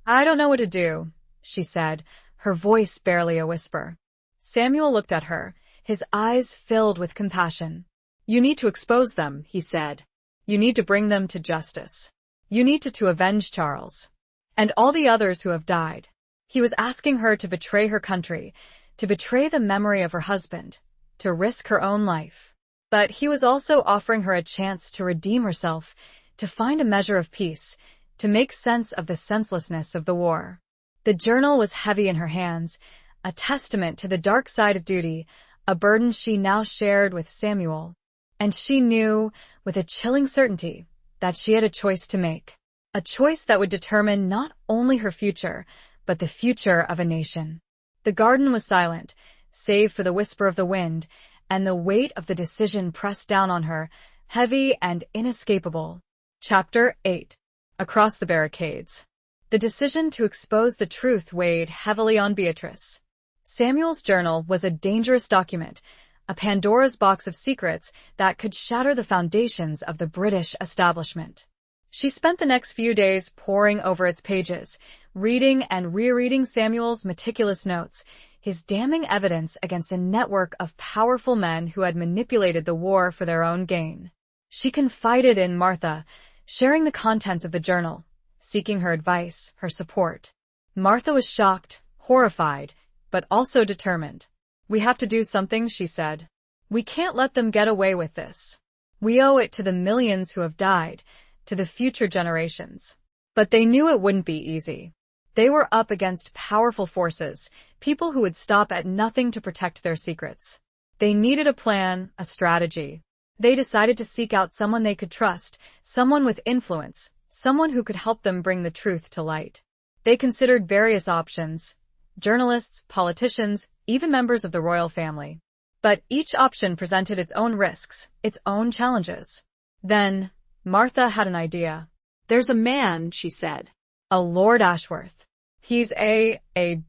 Speaker 1: I don't know what to do, she said, her voice barely a whisper. Samuel looked at her, his eyes filled with compassion. You need to expose them, he said. You need to bring them to justice. You need to avenge Charles. And all the others who have died. He was asking her to betray her country, to betray the memory of her husband, to risk her own life. But he was also offering her a chance to redeem herself, to find a measure of peace, to make sense of the senselessness of the war. The journal was heavy in her hands, a testament to the dark side of duty, a burden she now shared with Samuel. And she knew, with a chilling certainty, that she had a choice to make. A choice that would determine not only her future, but the future of a nation. The garden was silent, save for the whisper of the wind, and the weight of the decision pressed down on her, heavy and inescapable. Chapter 8. Across the barricades. The decision to expose the truth weighed heavily on Beatrice. Samuel's journal was a dangerous document, a Pandora's box of secrets that could shatter the foundations of the British establishment. She spent the next few days poring over its pages, reading and rereading Samuel's meticulous notes, his damning evidence against a network of powerful men who had manipulated the war for their own gain. She confided in Martha, sharing the contents of the journal, seeking her advice, her support. Martha was shocked, horrified, but also determined. "We have to do something," she said. "We can't let them get away with this. We owe it to the millions who have died, to the future generations." But they knew it wouldn't be easy. They were up against powerful forces, people who would stop at nothing to protect their secrets. They needed a plan, a strategy. They decided to seek out someone they could trust, someone with influence, someone who could help them bring the truth to light. They considered various options: journalists, politicians, even members of the royal family. But each option presented its own risks, its own challenges. Then, Martha had an idea.
Speaker 2: "There's a man," she said.
Speaker 1: "A Lord Ashworth. He's a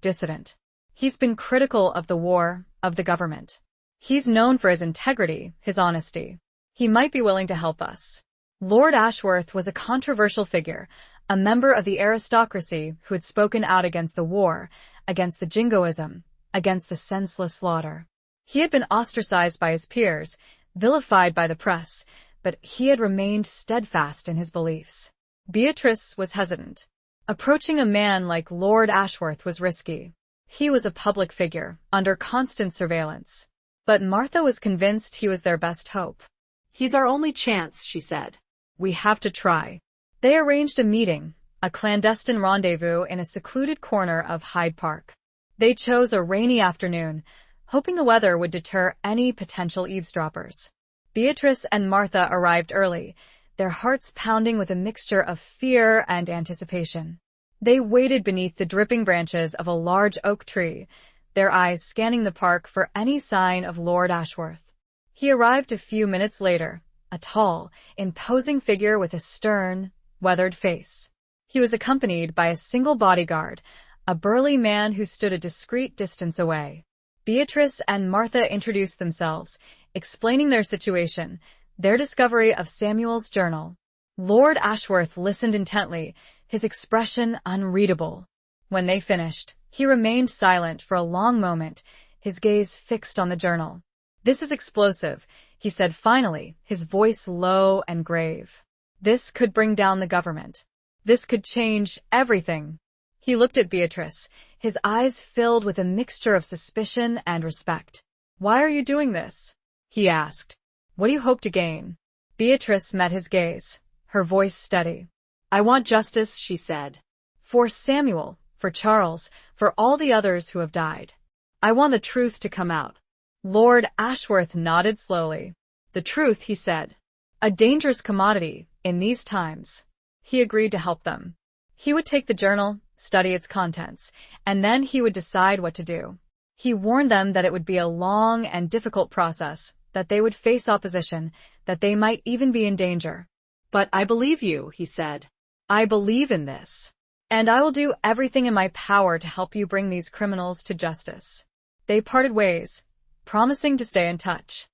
Speaker 1: dissident. He's been critical of the war, of the government. He's known for his integrity, his honesty. He might be willing to help us." Lord Ashworth was a controversial figure, a member of the aristocracy who had spoken out against the war, against the jingoism, against the senseless slaughter. He had been ostracized by his peers, vilified by the press, but he had remained steadfast in his beliefs. Beatrice was hesitant. Approaching a man like Lord Ashworth was risky. He was a public figure, under constant surveillance. But Martha was convinced he was their best hope.
Speaker 2: "He's our only chance," she said.
Speaker 1: "We have to try." They arranged a meeting, a clandestine rendezvous in a secluded corner of Hyde Park. They chose a rainy afternoon, hoping the weather would deter any potential eavesdroppers. Beatrice and Martha arrived early, their hearts pounding with a mixture of fear and anticipation. They waited beneath the dripping branches of a large oak tree, their eyes scanning the park for any sign of Lord Ashworth. He arrived a few minutes later, a tall, imposing figure with a stern, weathered face. He was accompanied by a single bodyguard, a burly man who stood a discreet distance away. Beatrice and Martha introduced themselves, explaining their situation, their discovery of Samuel's journal. Lord Ashworth listened intently, his expression unreadable. When they finished, he remained silent for a long moment, his gaze fixed on the journal. "This is explosive," he said finally, his voice low and grave. "This could bring down the government. This could change everything." He looked at Beatrice, his eyes filled with a mixture of suspicion and respect. "Why are you doing this?" he asked. "What do you hope to gain?" Beatrice met his gaze, her voice steady. "I want justice," she said. "For Samuel, for Charles, for all the others who have died. I want the truth to come out." Lord Ashworth nodded slowly. "The truth," he said. "A dangerous commodity, in these times." He agreed to help them. He would take the journal, study its contents, and then he would decide what to do. He warned them that it would be a long and difficult process, that they would face opposition, that they might even be in danger.
Speaker 2: "But I believe you," he said.
Speaker 1: "I believe in this. And I will do everything in my power to help you bring these criminals to justice." They parted ways, promising to stay in touch.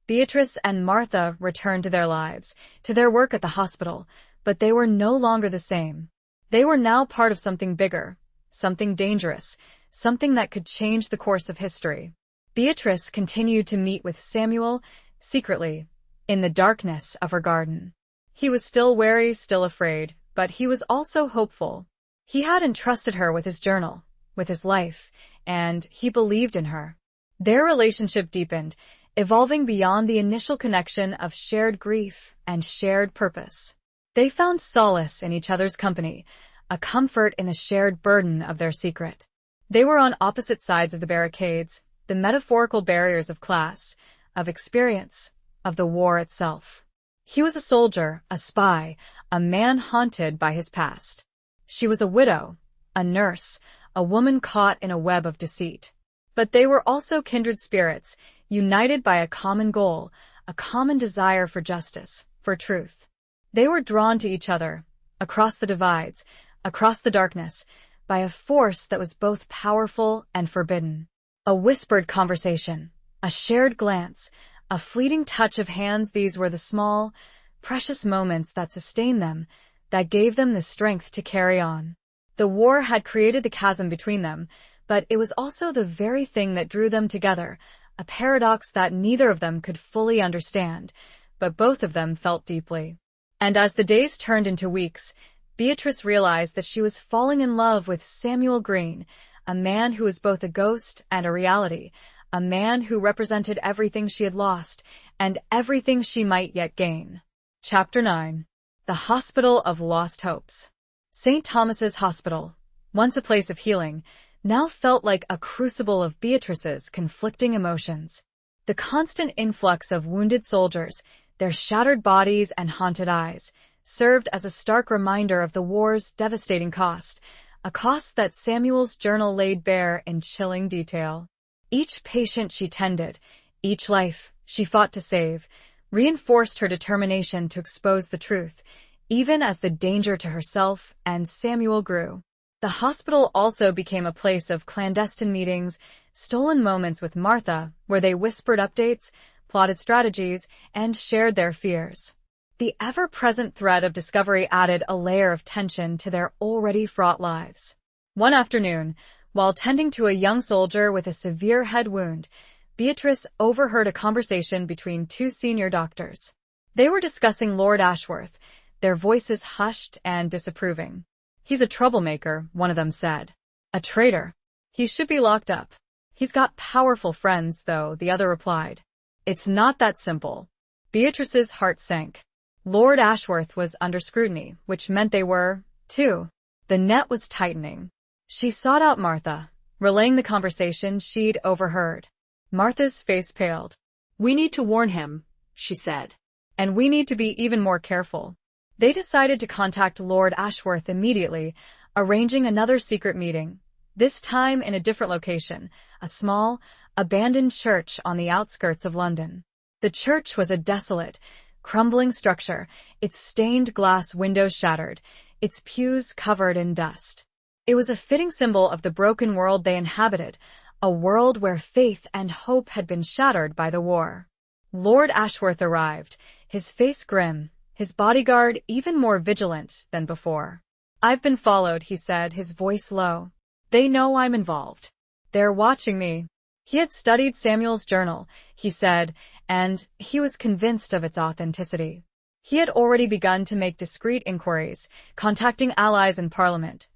Speaker 1: Beatrice and Martha returned to their lives, to their work at the hospital, but they were no longer the same. They were now part of something bigger, something dangerous, something that could change the course of history. Beatrice continued to meet with Samuel, secretly, in the darkness of her garden. He was still wary, still afraid, but he was also hopeful. He had entrusted her with his journal, with his life, and he believed in her. Their relationship deepened, evolving beyond the initial connection of shared grief and shared purpose. They found solace in each other's company, a comfort in the shared burden of their secret. They were on opposite sides of the barricades, the metaphorical barriers of class, of experience, of the war itself. He was a soldier, a spy, a man haunted by his past. She was a widow, a nurse, a woman caught in a web of deceit. But they were also kindred spirits, united by a common goal, a common desire for justice, for truth. They were drawn to each other, across the divides, across the darkness, by a force that was both powerful and forbidden. A whispered conversation, a shared glance, a fleeting touch of hands, these were the small, precious moments that sustained them, that gave them the strength to carry on. The war had created the chasm between them, but it was also the very thing that drew them together, a paradox that neither of them could fully understand, but both of them felt deeply. And as the days turned into weeks, Beatrice realized that she was falling in love with Samuel Green, a man who was both a ghost and a reality, a man who represented everything she had lost and everything she might yet gain. Chapter 9. The Hospital of Lost Hopes. St. Thomas's Hospital, once a place of healing, now felt like a crucible of Beatrice's conflicting emotions. The constant influx of wounded soldiers, their shattered bodies and haunted eyes, served as a stark reminder of the war's devastating cost, a cost that Samuel's journal laid bare in chilling detail. Each patient she tended, each life she fought to save, reinforced her determination to expose the truth, even as the danger to herself and Samuel grew. The hospital also became a place of clandestine meetings, stolen moments with Martha, where they whispered updates, plotted strategies, and shared their fears. The ever-present threat of discovery added a layer of tension to their already fraught lives. One afternoon, while tending to a young soldier with a severe head wound, Beatrice overheard a conversation between two senior doctors. They were discussing Lord Ashworth, their voices hushed and disapproving. "He's a troublemaker," one of them said. "A traitor. He should be locked up." "He's got powerful friends, though," the other replied. "It's not that simple." Beatrice's heart sank. Lord Ashworth was under scrutiny, which meant they were, too. The net was tightening. She sought out Martha, relaying the conversation she'd overheard. Martha's face paled.
Speaker 2: "We need to warn him," she said.
Speaker 1: "And we need to be even more careful." They decided to contact Lord Ashworth immediately, arranging another secret meeting, this time in a different location, a small, abandoned church on the outskirts of London. The church was a desolate, crumbling structure, its stained glass windows shattered, its pews covered in dust. It was a fitting symbol of the broken world they inhabited, a world where faith and hope had been shattered by the war. Lord Ashworth arrived, his face grim, his bodyguard even more vigilant than before. "I've been followed," he said, his voice low. "They know I'm involved. They're watching me." He had studied Samuel's journal, he said, and he was convinced of its authenticity. He had already begun to make discreet inquiries, contacting allies in Parliament,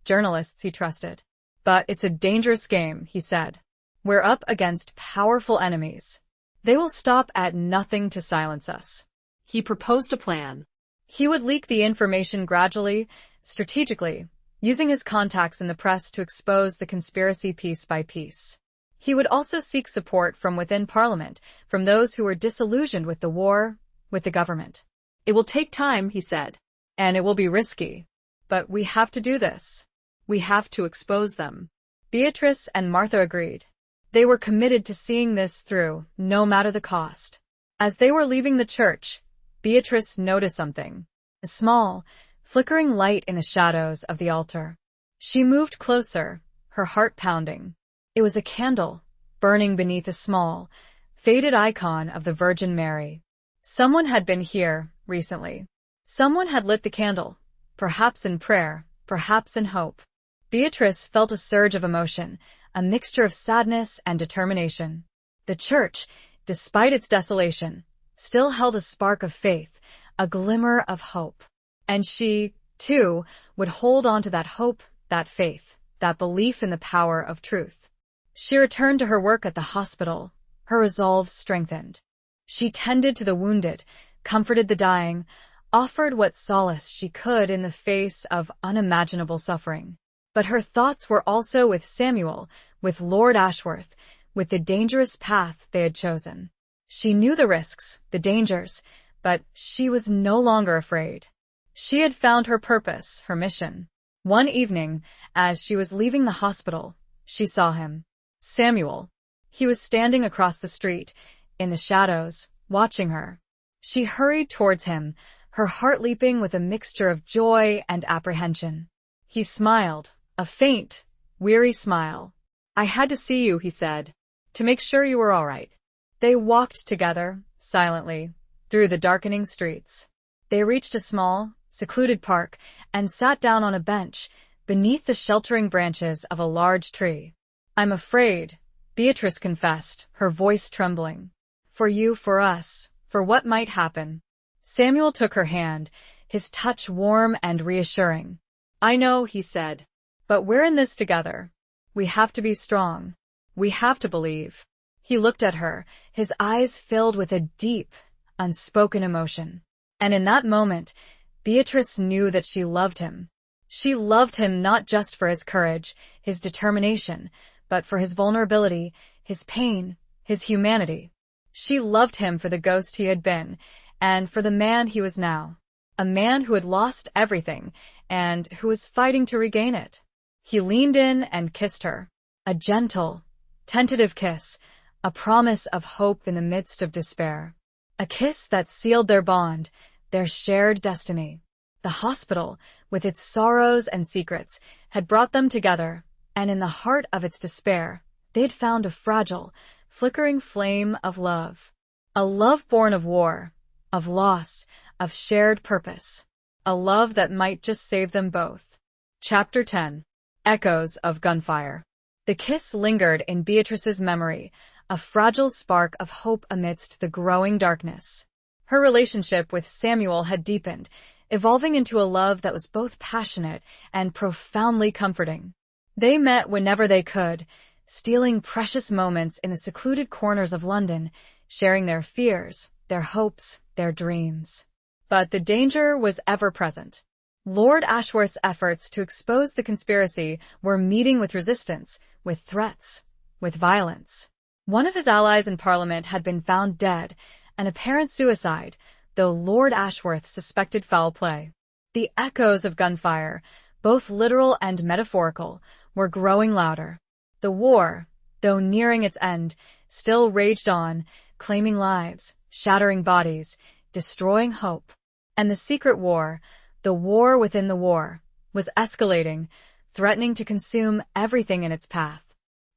Speaker 1: journalists he trusted. "But it's a dangerous game," he said. "We're up against powerful enemies. They will stop at nothing to silence us."
Speaker 2: He proposed a plan.
Speaker 1: He would leak the information gradually, strategically, using his contacts in the press to expose the conspiracy piece by piece. He would also seek support from within Parliament, from those who were disillusioned with the war, with the government.
Speaker 2: "It will take time," he said.
Speaker 1: "And it will be risky. But we have to do this.
Speaker 2: We have to expose them."
Speaker 1: Beatrice and Martha agreed. They were committed to seeing this through, no matter the cost. As they were leaving the church, Beatrice noticed something. A small, flickering light in the shadows of the altar. She moved closer, her heart pounding. It was a candle, burning beneath a small, faded icon of the Virgin Mary. Someone had been here, recently. Someone had lit the candle, perhaps in prayer, perhaps in hope. Beatrice felt a surge of emotion, a mixture of sadness and determination. The church, despite its desolation, still held a spark of faith, a glimmer of hope. And she, too, would hold on to that hope, that faith, that belief in the power of truth. She returned to her work at the hospital, her resolve strengthened. She tended to the wounded, comforted the dying, offered what solace she could in the face of unimaginable suffering. But her thoughts were also with Samuel, with Lord Ashworth, with the dangerous path they had chosen. She knew the risks, the dangers, but she was no longer afraid. She had found her purpose, her mission. One evening, as she was leaving the hospital, she saw him. Samuel. He was standing across the street, in the shadows, watching her. She hurried towards him, her heart leaping with a mixture of joy and apprehension. He smiled, a faint, weary smile. "I had to see you," he said, "to make sure you were all right." They walked together, silently, through the darkening streets. They reached a small, secluded park and sat down on a bench beneath the sheltering branches of a large tree. "I'm afraid," Beatrice confessed, her voice trembling. "For you, for us, for what might happen." Samuel took her hand, his touch warm and reassuring. "I know," he said. "But we're in this together. We have to be strong. We have to believe." He looked at her, his eyes filled with a deep, unspoken emotion. And in that moment, Beatrice knew that she loved him. She loved him not just for his courage, his determination, but for his vulnerability, his pain, his humanity. She loved him for the ghost he had been, and for the man he was now. A man who had lost everything, and who was fighting to regain it. He leaned in and kissed her. A gentle, tentative kiss, a promise of hope in the midst of despair. A kiss that sealed their bond, their shared destiny. The hospital, with its sorrows and secrets, had brought them together, and in the heart of its despair, they had found a fragile, flickering flame of love. A love born of war, of loss, of shared purpose. A love that might just save them both. Chapter 10. Echoes of Gunfire. The kiss lingered in Beatrice's memory, a fragile spark of hope amidst the growing darkness. Her relationship with Samuel had deepened, evolving into a love that was both passionate and profoundly comforting. They met whenever they could, stealing precious moments in the secluded corners of London, sharing their fears, their hopes, their dreams. But the danger was ever present. Lord Ashworth's efforts to expose the conspiracy were meeting with resistance, with threats, with violence. One of his allies in Parliament had been found dead, an apparent suicide, though Lord Ashworth suspected foul play. The echoes of gunfire, both literal and metaphorical, were growing louder. The war, though nearing its end, still raged on, claiming lives, shattering bodies, destroying hope. And the secret war, the war within the war, was escalating, threatening to consume everything in its path.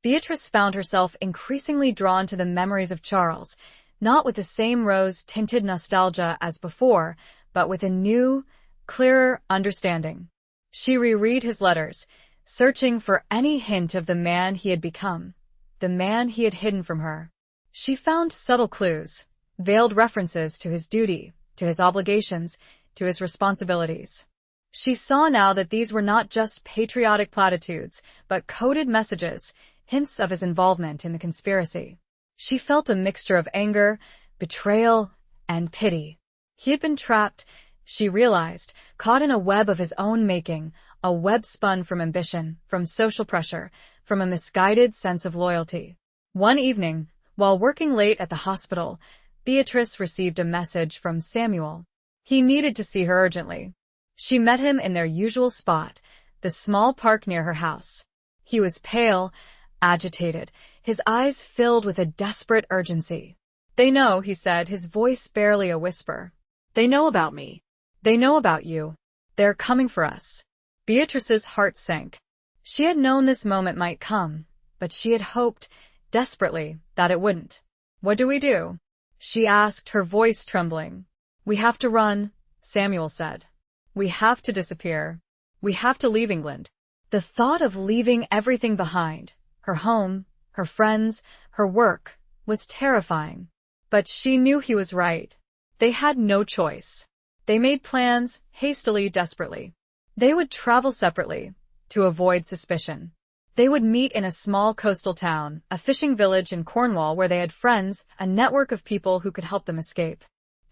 Speaker 1: Beatrice found herself increasingly drawn to the memories of Charles, not with the same rose-tinted nostalgia as before, but with a new, clearer understanding. She reread his letters, searching for any hint of the man he had become, the man he had hidden from her. She found subtle clues, veiled references to his duty, to his obligations, to his responsibilities. She saw now that these were not just patriotic platitudes, but coded messages, hints of his involvement in the conspiracy. She felt a mixture of anger, betrayal, and pity. He had been trapped, she realized, caught in a web of his own making, a web spun from ambition, from social pressure, from a misguided sense of loyalty. One evening, while working late at the hospital, Beatrice received a message from Samuel. He needed to see her urgently. She met him in their usual spot, the small park near her house. He was pale, agitated, his eyes filled with a desperate urgency. "They know," he said, his voice barely a whisper.
Speaker 2: "They know about me.
Speaker 1: "They know about you. They're coming for us." Beatrice's heart sank. She had known this moment might come, but she had hoped, desperately, that it wouldn't. "What do we do?" she asked, her voice trembling. "We have to run," Samuel said. "We have to disappear. We have to leave England." The thought of leaving everything behind, her home, her friends, her work, was terrifying. But she knew he was right. They had no choice. They made plans, hastily, desperately. They would travel separately, to avoid suspicion. They would meet in a small coastal town, a fishing village in Cornwall where they had friends, a network of people who could help them escape.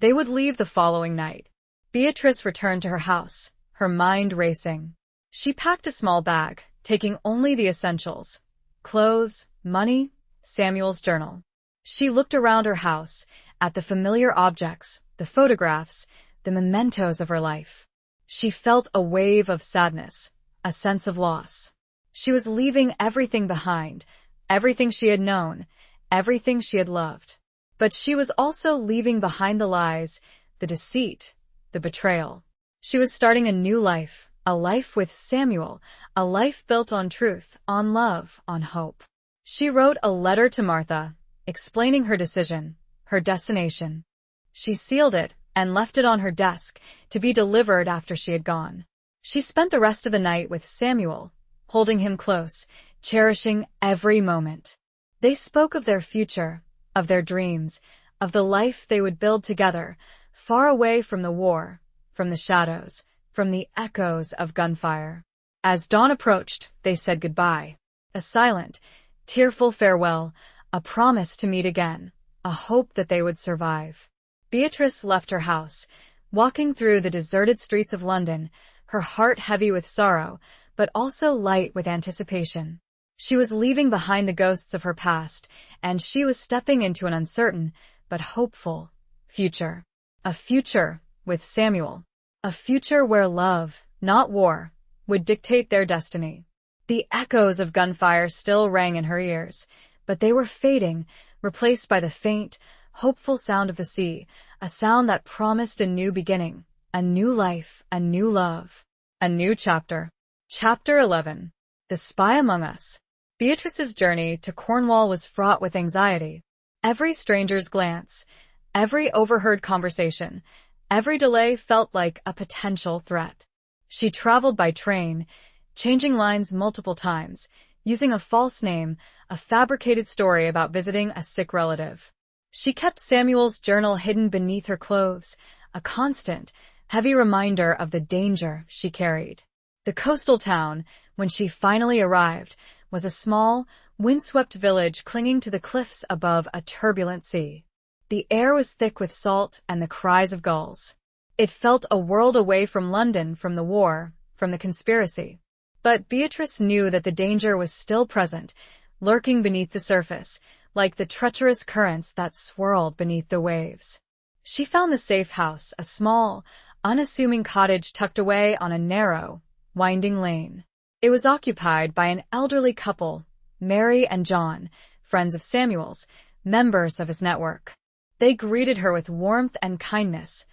Speaker 1: They would leave the following night. Beatrice returned to her house, her mind racing. She packed a small bag, taking only the essentials: clothes, money, Samuel's journal. She looked around her house, at the familiar objects, the photographs, the mementos of her life. She felt a wave of sadness, a sense of loss. She was leaving everything behind, everything she had known, everything she had loved. But she was also leaving behind the lies, the deceit, the betrayal. She was starting a new life, a life with Samuel, a life built on truth, on love, on hope. She wrote a letter to Martha, explaining her decision, her destination. She sealed it and left it on her desk to be delivered after she had gone. She spent the rest of the night with Samuel, holding him close, cherishing every moment. They spoke of their future, of their dreams, of the life they would build together, far away from the war, from the shadows, from the echoes of gunfire. As dawn approached, they said goodbye. A silent, tearful farewell, a promise to meet again, a hope that they would survive. Beatrice left her house, walking through the deserted streets of London, her heart heavy with sorrow, but also light with anticipation. She was leaving behind the ghosts of her past, and she was stepping into an uncertain, but hopeful, future. A future with Samuel. A future where love, not war, would dictate their destiny. The echoes of gunfire still rang in her ears, but they were fading, replaced by the faint, hopeful sound of the sea, a sound that promised a new beginning, a new life, a new love, a new chapter. Chapter 11. The Spy Among Us. Beatrice's journey to Cornwall was fraught with anxiety. Every stranger's glance, every overheard conversation, every delay felt like a potential threat. She traveled by train, changing lines multiple times, using a false name, a fabricated story about visiting a sick relative. She kept Samuel's journal hidden beneath her clothes, a constant, heavy reminder of the danger she carried. The coastal town, when she finally arrived, was a small, windswept village clinging to the cliffs above a turbulent sea. The air was thick with salt and the cries of gulls. It felt a world away from London, from the war, from the conspiracy. But Beatrice knew that the danger was still present, lurking beneath the surface, like the treacherous currents that swirled beneath the waves. She found the safe house, a small, unassuming cottage tucked away on a narrow, winding lane. It was occupied by an elderly couple, Mary and John, friends of Samuel's, members of his network. They greeted her with warmth and kindness,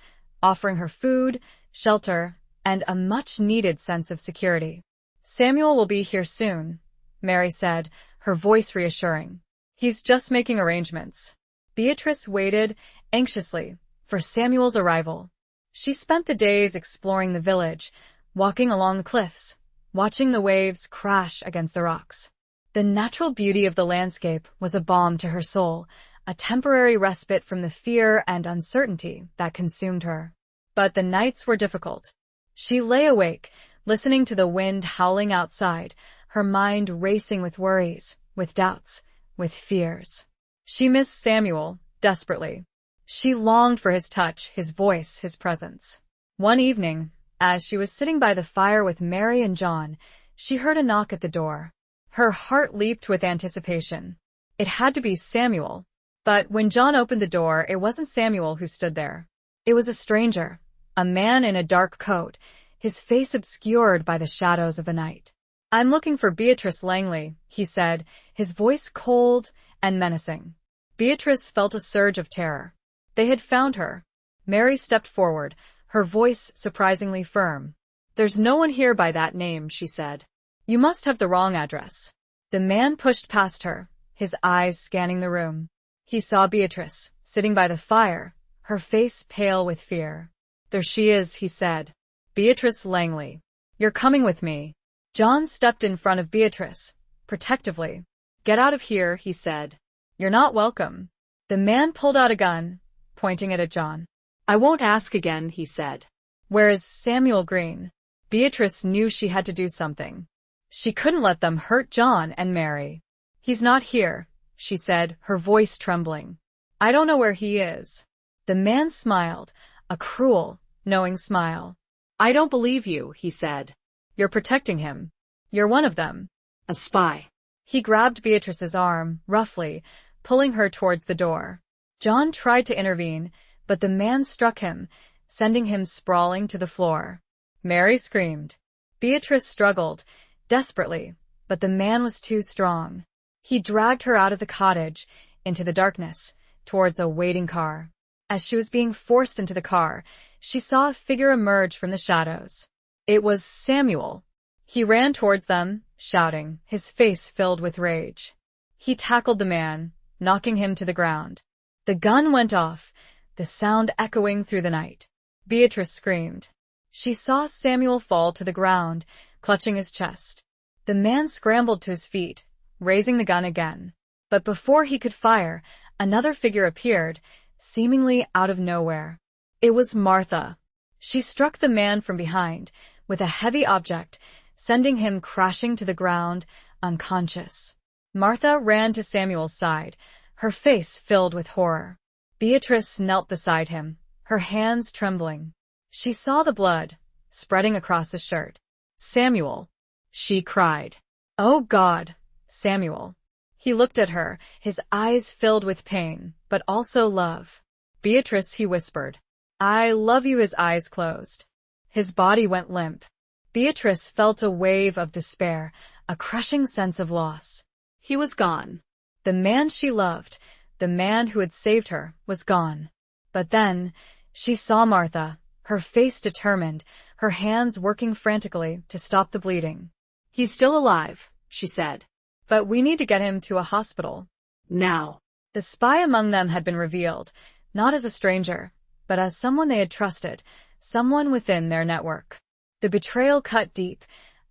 Speaker 1: offering her food, shelter, and a much-needed sense of security. "Samuel will be here soon," Mary said, her voice reassuring. "He's just making arrangements." Beatrice waited, anxiously, for Samuel's arrival. She spent the days exploring the village, walking along the cliffs, watching the waves crash against the rocks. The natural beauty of the landscape was a balm to her soul, a temporary respite from the fear and uncertainty that consumed her. But the nights were difficult. She lay awake, listening to the wind howling outside, her mind racing with worries, with doubts, with fears. She missed Samuel, desperately. She longed for his touch, his voice, his presence. One evening, as she was sitting by the fire with Mary and John, she heard a knock at the door. Her heart leaped with anticipation. It had to be Samuel. But when John opened the door, it wasn't Samuel who stood there. It was a stranger, a man in a dark coat, his face obscured by the shadows of the night. "I'm looking for Beatrice Langley," he said, his voice cold and menacing. Beatrice felt a surge of terror. They had found her. Mary stepped forward, her voice surprisingly firm. "There's no one here by that name," she said. "You must have the wrong address." The man pushed past her, his eyes scanning the room. He saw Beatrice, sitting by the fire, her face pale with fear. "There she is," he said. "Beatrice Langley. You're coming with me." John stepped in front of Beatrice, protectively. "Get out of here," he said. "You're not welcome." The man pulled out a gun, pointing it at John. "I won't ask again," he said. Where is Samuel Green? Beatrice knew she had to do something. She couldn't let them hurt John and Mary. He's not here, she said, her voice trembling. I don't know where he is. The man smiled, a cruel, knowing smile.
Speaker 2: I don't believe you, he said.
Speaker 1: You're protecting him. You're one of them.
Speaker 2: A spy.
Speaker 1: He grabbed Beatrice's arm, roughly, pulling her towards the door. John tried to intervene, but the man struck him, sending him sprawling to the floor. Mary screamed. Beatrice struggled, desperately, but the man was too strong. He dragged her out of the cottage, into the darkness, towards a waiting car. As she was being forced into the car, she saw a figure emerge from the shadows. It was Samuel. He ran towards them, shouting, his face filled with rage. He tackled the man, knocking him to the ground. The gun went off, the sound echoing through the night. Beatrice screamed. She saw Samuel fall to the ground, clutching his chest. The man scrambled to his feet, raising the gun again. But before he could fire, another figure appeared, seemingly out of nowhere. It was Martha. She struck the man from behind, with a heavy object, sending him crashing to the ground, unconscious. Martha ran to Samuel's side, her face filled with horror. Beatrice knelt beside him, her hands trembling. She saw the blood, spreading across his shirt. Samuel, she cried. Oh God, Samuel. He looked at her, his eyes filled with pain, but also love. Beatrice, he whispered. I love you. His eyes closed. His body went limp. Beatrice felt a wave of despair, a crushing sense of loss.
Speaker 2: He was gone.
Speaker 1: The man she loved, the man who had saved her, was gone. But then, she saw Martha, her face determined, her hands working frantically to stop the bleeding.
Speaker 2: He's still alive, she said.
Speaker 1: But we need to get him to a hospital.
Speaker 2: Now.
Speaker 1: The spy among them had been revealed, not as a stranger, but as someone they had trusted, someone within their network. The betrayal cut deep,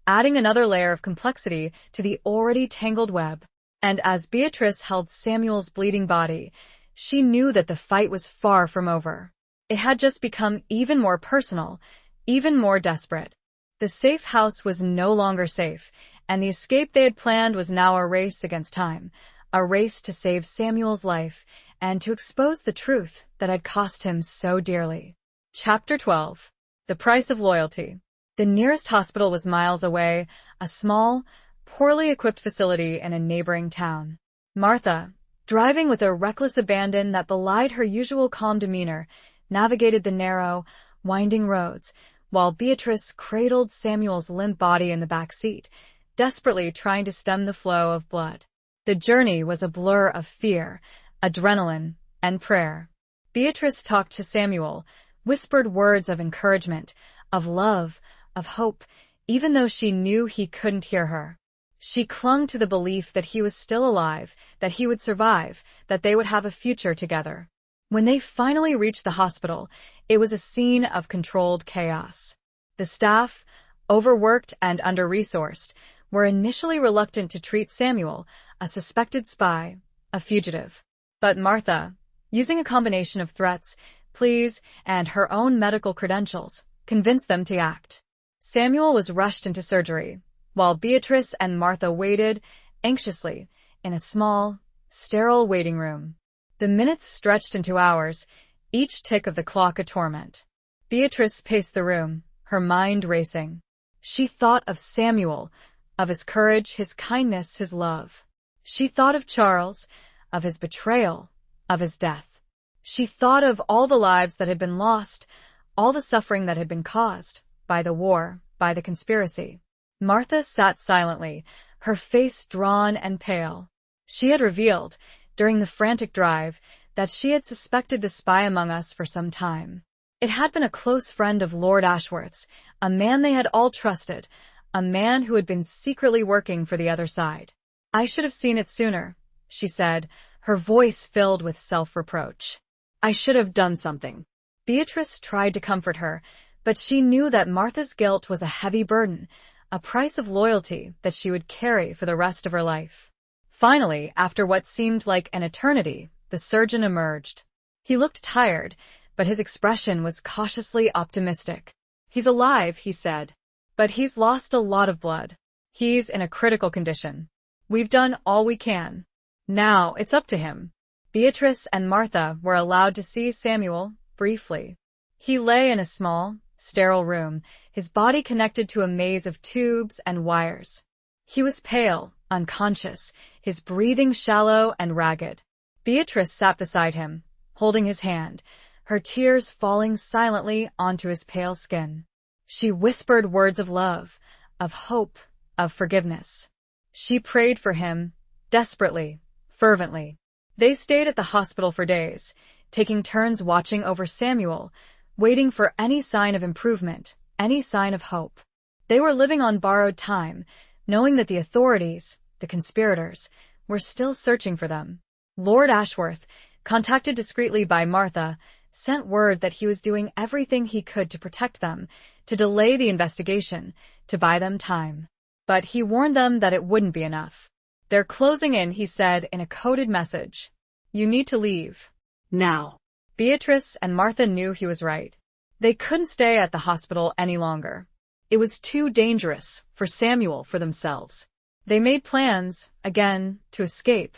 Speaker 1: adding another layer of complexity to the already tangled web. And as Beatrice held Samuel's bleeding body, she knew that the fight was far from over. It had just become even more personal, even more desperate. The safe house was no longer safe, and the escape they had planned was now a race against time, a race to save Samuel's life and to expose the truth that had cost him so dearly. Chapter 12. The Price of Loyalty. The nearest hospital was miles away, a small, poorly equipped facility in a neighboring town. Martha, driving with a reckless abandon that belied her usual calm demeanor, navigated the narrow, winding roads, while Beatrice cradled Samuel's limp body in the back seat, desperately trying to stem the flow of blood. The journey was a blur of fear, adrenaline, and prayer. Beatrice talked to Samuel, whispered words of encouragement, of love, of hope, even though she knew he couldn't hear her. She clung to the belief that he was still alive, that he would survive, that they would have a future together. When they finally reached the hospital, it was a scene of controlled chaos. The staff, overworked and under-resourced, were initially reluctant to treat Samuel, a suspected spy, a fugitive. But Martha, using a combination of threats, pleas, and her own medical credentials, convinced them to act. Samuel was rushed into surgery, while Beatrice and Martha waited, anxiously, in a small, sterile waiting room. The minutes stretched into hours, each tick of the clock a torment. Beatrice paced the room, her mind racing. She thought of Samuel, of his courage, his kindness, his love. She thought of Charles, of his betrayal, of his death. She thought of all the lives that had been lost, all the suffering that had been caused, by the war, by the conspiracy. Martha sat silently, her face drawn and pale. She had revealed, during the frantic drive, that she had suspected the spy among us for some time. It had been a close friend of Lord Ashworth's, a man they had all trusted, a man who had been secretly working for the other side. I should have seen it sooner, she said, her voice filled with self-reproach.
Speaker 2: I should have done something.
Speaker 1: Beatrice tried to comfort her, but she knew that Martha's guilt was a heavy burden, a price of loyalty that she would carry for the rest of her life. Finally, after what seemed like an eternity, the surgeon emerged. He looked tired, but his expression was cautiously optimistic.
Speaker 2: He's alive, he said.
Speaker 1: But he's lost a lot of blood. He's in a critical condition. We've done all we can. Now it's up to him. Beatrice and Martha were allowed to see Samuel, briefly. He lay in a small, sterile room, his body connected to a maze of tubes and wires. He was pale, unconscious, his breathing shallow and ragged. Beatrice sat beside him, holding his hand, her tears falling silently onto his pale skin. She whispered words of love, of hope, of forgiveness. She prayed for him, desperately, fervently. They stayed at the hospital for days, taking turns watching over Samuel, waiting for any sign of improvement, any sign of hope. They were living on borrowed time, knowing that the authorities, the conspirators, were still searching for them. Lord Ashworth, contacted discreetly by Martha, sent word that he was doing everything he could to protect them, to delay the investigation, to buy them time. But he warned them that it wouldn't be enough. They're closing in, he said in a coded message. You need to leave.
Speaker 2: Now.
Speaker 1: Beatrice and Martha knew he was right. They couldn't stay at the hospital any longer.
Speaker 2: It was too dangerous for Samuel, for themselves.
Speaker 1: They made plans, again, to escape.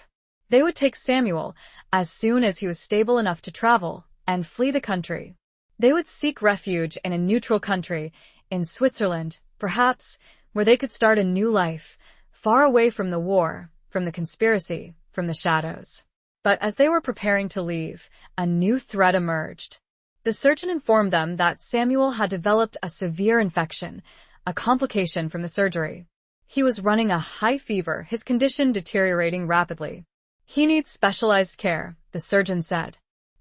Speaker 1: They would take Samuel as soon as he was stable enough to travel and flee the country. They would seek refuge in a neutral country, in Switzerland, perhaps, where they could start a new life, far away from the war, from the conspiracy, from the shadows. But as they were preparing to leave, a new threat emerged. The surgeon informed them that Samuel had developed a severe infection, a complication from the surgery. He was running a high fever, his condition deteriorating rapidly. He needs specialized care, the surgeon said.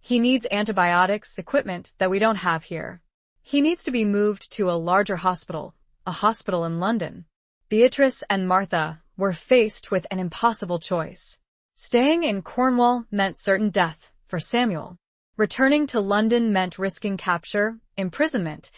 Speaker 1: He needs antibiotics, equipment that we don't have here. He needs to be moved to a larger hospital, a hospital in London. Beatrice and Martha were faced with an impossible choice. Staying in Cornwall meant certain death for Samuel. Returning to London meant risking capture, imprisonment,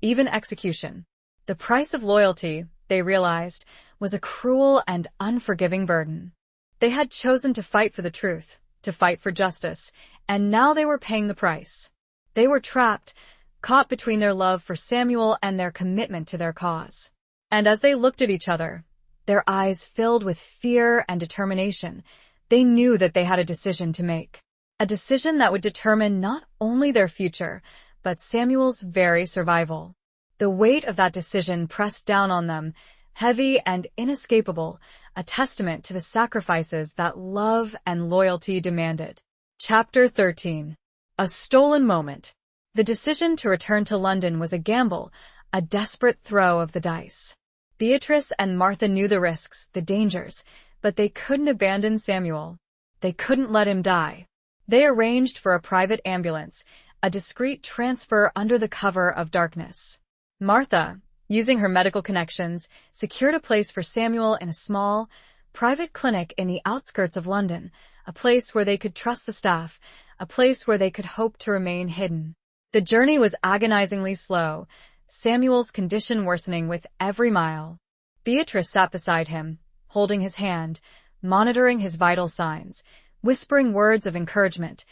Speaker 1: even execution. The price of loyalty, they realized, was a cruel and unforgiving burden. They had chosen to fight for the truth, to fight for justice, and now they were paying the price. They were trapped, caught between their love for Samuel and their commitment to their cause. And as they looked at each other, their eyes filled with fear and determination, they knew that they had a decision to make. A decision that would determine not only their future, but Samuel's very survival. The weight of that decision pressed down on them, heavy and inescapable, a testament to the sacrifices that love and loyalty demanded. Chapter 13. A stolen moment. The decision to return to London was a gamble, a desperate throw of the dice. Beatrice and Martha knew the risks, the dangers, but they couldn't abandon Samuel. They couldn't let him die. They arranged for a private ambulance, a discreet transfer under the cover of darkness. Martha, using her medical connections, secured a place for Samuel in a small, private clinic in the outskirts of London, a place where they could trust the staff, a place where they could hope to remain hidden. The journey was agonizingly slow, Samuel's condition worsening with every mile. Beatrice sat beside him, holding his hand, monitoring his vital signs, whispering words of encouragement,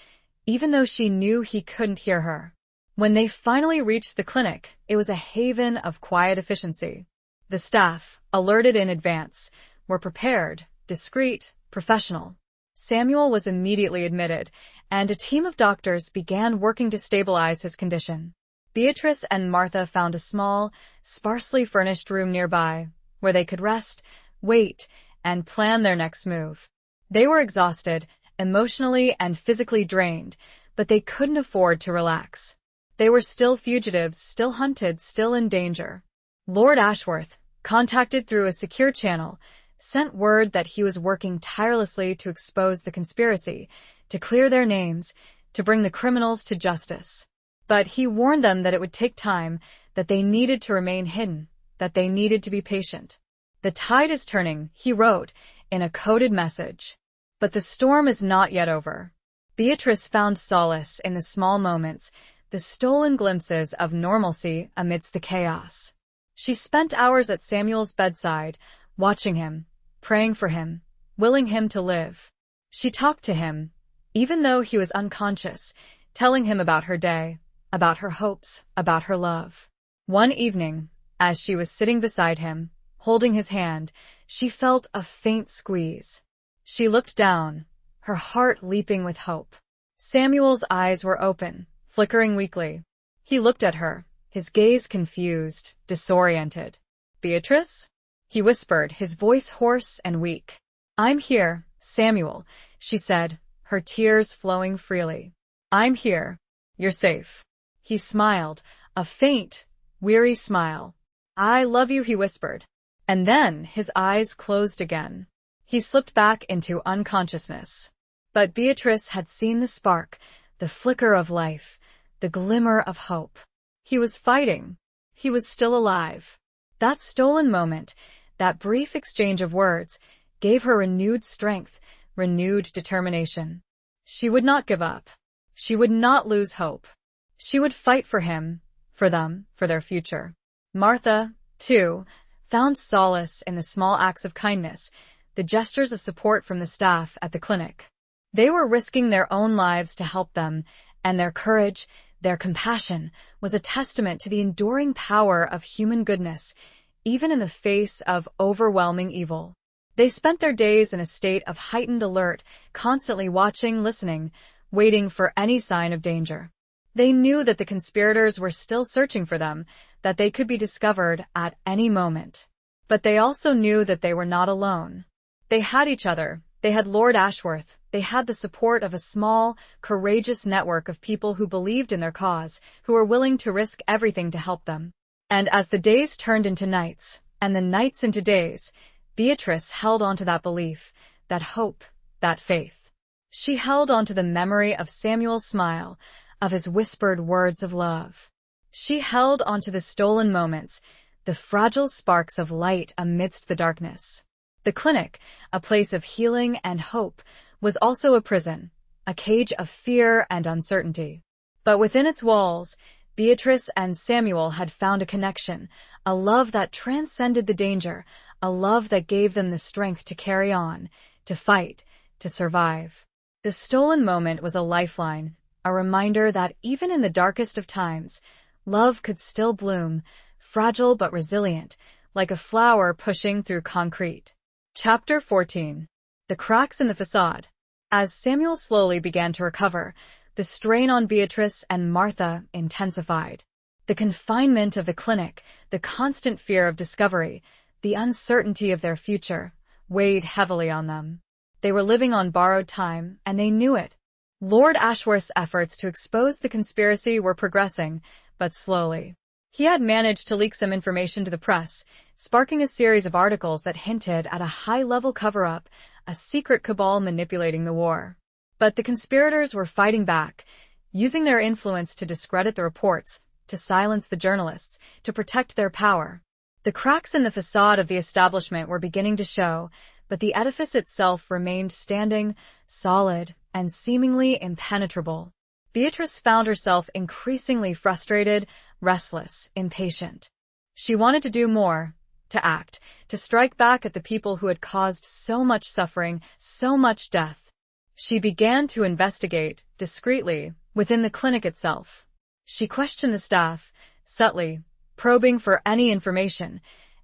Speaker 1: even though she knew he couldn't hear her. When they finally reached the clinic, it was a haven of quiet efficiency. The staff, alerted in advance, were prepared, discreet, professional. Samuel was immediately admitted, and a team of doctors began working to stabilize his condition. Beatrice and Martha found a small, sparsely furnished room nearby, where they could rest, wait, and plan their next move. They were exhausted, emotionally and physically drained, but they couldn't afford to relax. They were still fugitives, still hunted, still in danger. Lord Ashworth, contacted through a secure channel, sent word that he was working tirelessly to expose the conspiracy, to clear their names, to bring the criminals to justice. But he warned them that it would take time, that they needed to remain hidden, that they needed to be patient. The tide is turning, he wrote, in a coded message. But the storm is not yet over. Beatrice found solace in the small moments, the stolen glimpses of normalcy amidst the chaos. She spent hours at Samuel's bedside, watching him, praying for him, willing him to live. She talked to him, even though he was unconscious, telling him about her day, about her hopes, about her love. One evening, as she was sitting beside him, holding his hand, she felt a faint squeeze. She looked down, her heart leaping with hope. Samuel's eyes were open, flickering weakly. He looked at her, his gaze confused, disoriented. "Beatrice?" he whispered, his voice hoarse and weak. "I'm here, Samuel," she said, her tears flowing freely. "I'm here. You're safe." He smiled, a faint, weary smile. "I love you," he whispered. And then his eyes closed again. He slipped back into unconsciousness. But Beatrice had seen the spark, the flicker of life, the glimmer of hope. He was fighting. He was still alive. That stolen moment, that brief exchange of words, gave her renewed strength, renewed determination. She would not give up. She would not lose hope. She would fight for him, for them, for their future. Martha, too, found solace in the small acts of kindness, the gestures of support from the staff at the clinic. They were risking their own lives to help them, and their courage, their compassion, was a testament to the enduring power of human goodness, even in the face of overwhelming evil. They spent their days in a state of heightened alert, constantly watching, listening, waiting for any sign of danger. They knew that the conspirators were still searching for them, that they could be discovered at any moment. But they also knew that they were not alone. They had each other. They had Lord Ashworth. They had the support of a small, courageous network of people who believed in their cause, who were willing to risk everything to help them. And as the days turned into nights, and the nights into days, Beatrice held on to that belief, that hope, that faith. She held on to the memory of Samuel's smile, of his whispered words of love. She held on to the stolen moments, the fragile sparks of light amidst the darkness. The clinic, a place of healing and hope, was also a prison, a cage of fear and uncertainty. But within its walls, Beatrice and Samuel had found a connection, a love that transcended the danger, a love that gave them the strength to carry on, to fight, to survive. The stolen moment was a lifeline, a reminder that even in the darkest of times, love could still bloom, fragile but resilient, like a flower pushing through concrete. Chapter 14. The cracks in the facade. As Samuel slowly began to recover, the strain on Beatrice and Martha intensified. The confinement of the clinic, the constant fear of discovery, the uncertainty of their future, weighed heavily on them. They were living on borrowed time, and they knew it. Lord Ashworth's efforts to expose the conspiracy were progressing, but slowly. He had managed to leak some information to the press, sparking a series of articles that hinted at a high-level cover-up, a secret cabal manipulating the war. But the conspirators were fighting back, using their influence to discredit the reports, to silence the journalists, to protect their power. The cracks in the facade of the establishment were beginning to show, but the edifice itself remained standing, solid, and seemingly impenetrable. Beatrice found herself increasingly frustrated, restless, impatient. She wanted to do more, to act, to strike back at the people who had caused so much suffering, so much death. She began to investigate, discreetly, within the clinic itself. She questioned the staff, subtly, probing for any information,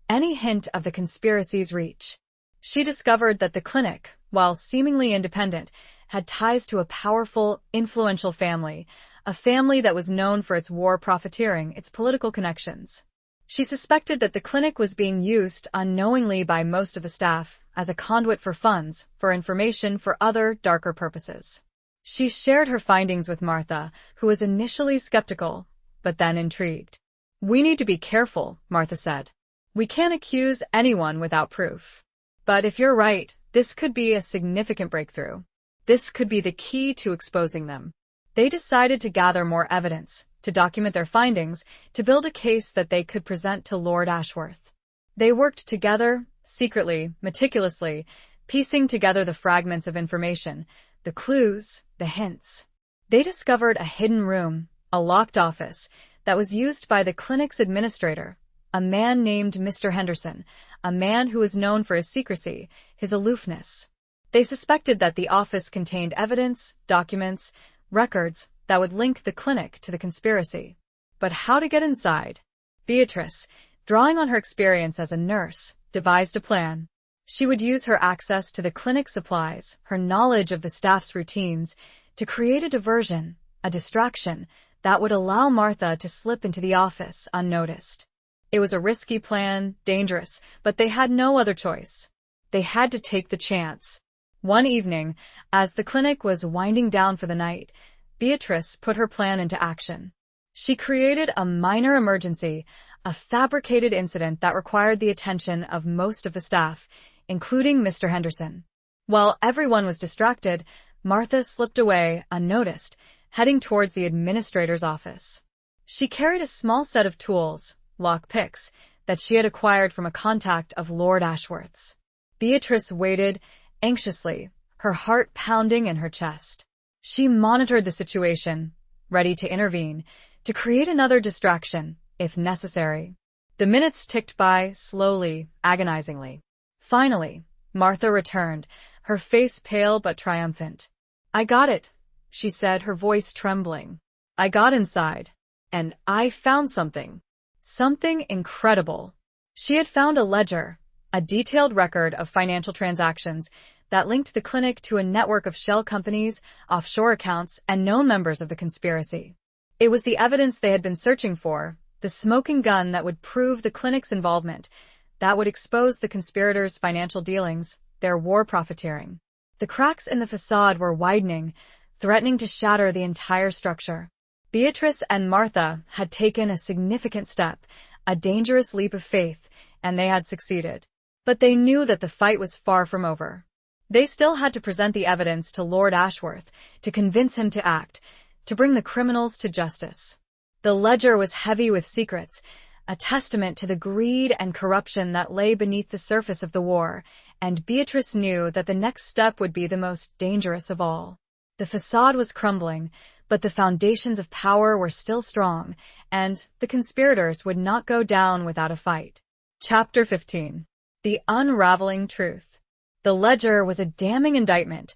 Speaker 1: any hint of the conspiracy's reach. She discovered that the clinic, while seemingly independent, had ties to a powerful, influential family, a family that was known for its war profiteering, its political connections. She suspected that the clinic was being used unknowingly by most of the staff as a conduit for funds, for information, for other, darker purposes. She shared her findings with Martha, who was initially skeptical, but then intrigued. "We need to be careful," Martha said. "We can't accuse anyone without proof. But if you're right, this could be a significant breakthrough. This could be the key to exposing them." They decided to gather more evidence, to document their findings, to build a case that they could present to Lord Ashworth. They worked together, secretly, meticulously, piecing together the fragments of information, the clues, the hints. They discovered a hidden room, a locked office, that was used by the clinic's administrator, a man named Mr. Henderson, a man who was known for his secrecy, his aloofness. They suspected that the office contained evidence, documents, records that would link the clinic to the conspiracy. But how to get inside? Beatrice, drawing on her experience as a nurse, devised a plan. She would use her access to the clinic supplies, her knowledge of the staff's routines, to create a diversion, a distraction, that would allow Martha to slip into the office unnoticed. It was a risky plan, dangerous, but they had no other choice. They had to take the chance. One evening, as the clinic was winding down for the night, Beatrice put her plan into action. She created a minor emergency, a fabricated incident that required the attention of most of the staff, including Mr. Henderson. While everyone was distracted, Martha slipped away, unnoticed, heading towards the administrator's office. She carried a small set of tools, lock-picks, that she had acquired from a contact of Lord Ashworth's. Beatrice waited, anxiously, her heart pounding in her chest. She monitored the situation, ready to intervene, to create another distraction, if necessary. The minutes ticked by, slowly, agonizingly. Finally, Martha returned, her face pale but triumphant. "I got it," she said, her voice trembling. "I got inside, and I found something. Something incredible." She had found a ledger, a detailed record of financial transactions that linked the clinic to a network of shell companies, offshore accounts, and known members of the conspiracy. It was the evidence they had been searching for, the smoking gun that would prove the clinic's involvement, that would expose the conspirators' financial dealings, their war profiteering. The cracks in the facade were widening, threatening to shatter the entire structure. Beatrice and Martha had taken a significant step, a dangerous leap of faith, and they had succeeded. But they knew that the fight was far from over. They still had to present the evidence to Lord Ashworth, to convince him to act, to bring the criminals to justice. The ledger was heavy with secrets, a testament to the greed and corruption that lay beneath the surface of the war, and Beatrice knew that the next step would be the most dangerous of all. The facade was crumbling, but the foundations of power were still strong, and the conspirators would not go down without a fight. Chapter 15. The Unraveling Truth. The ledger was a damning indictment,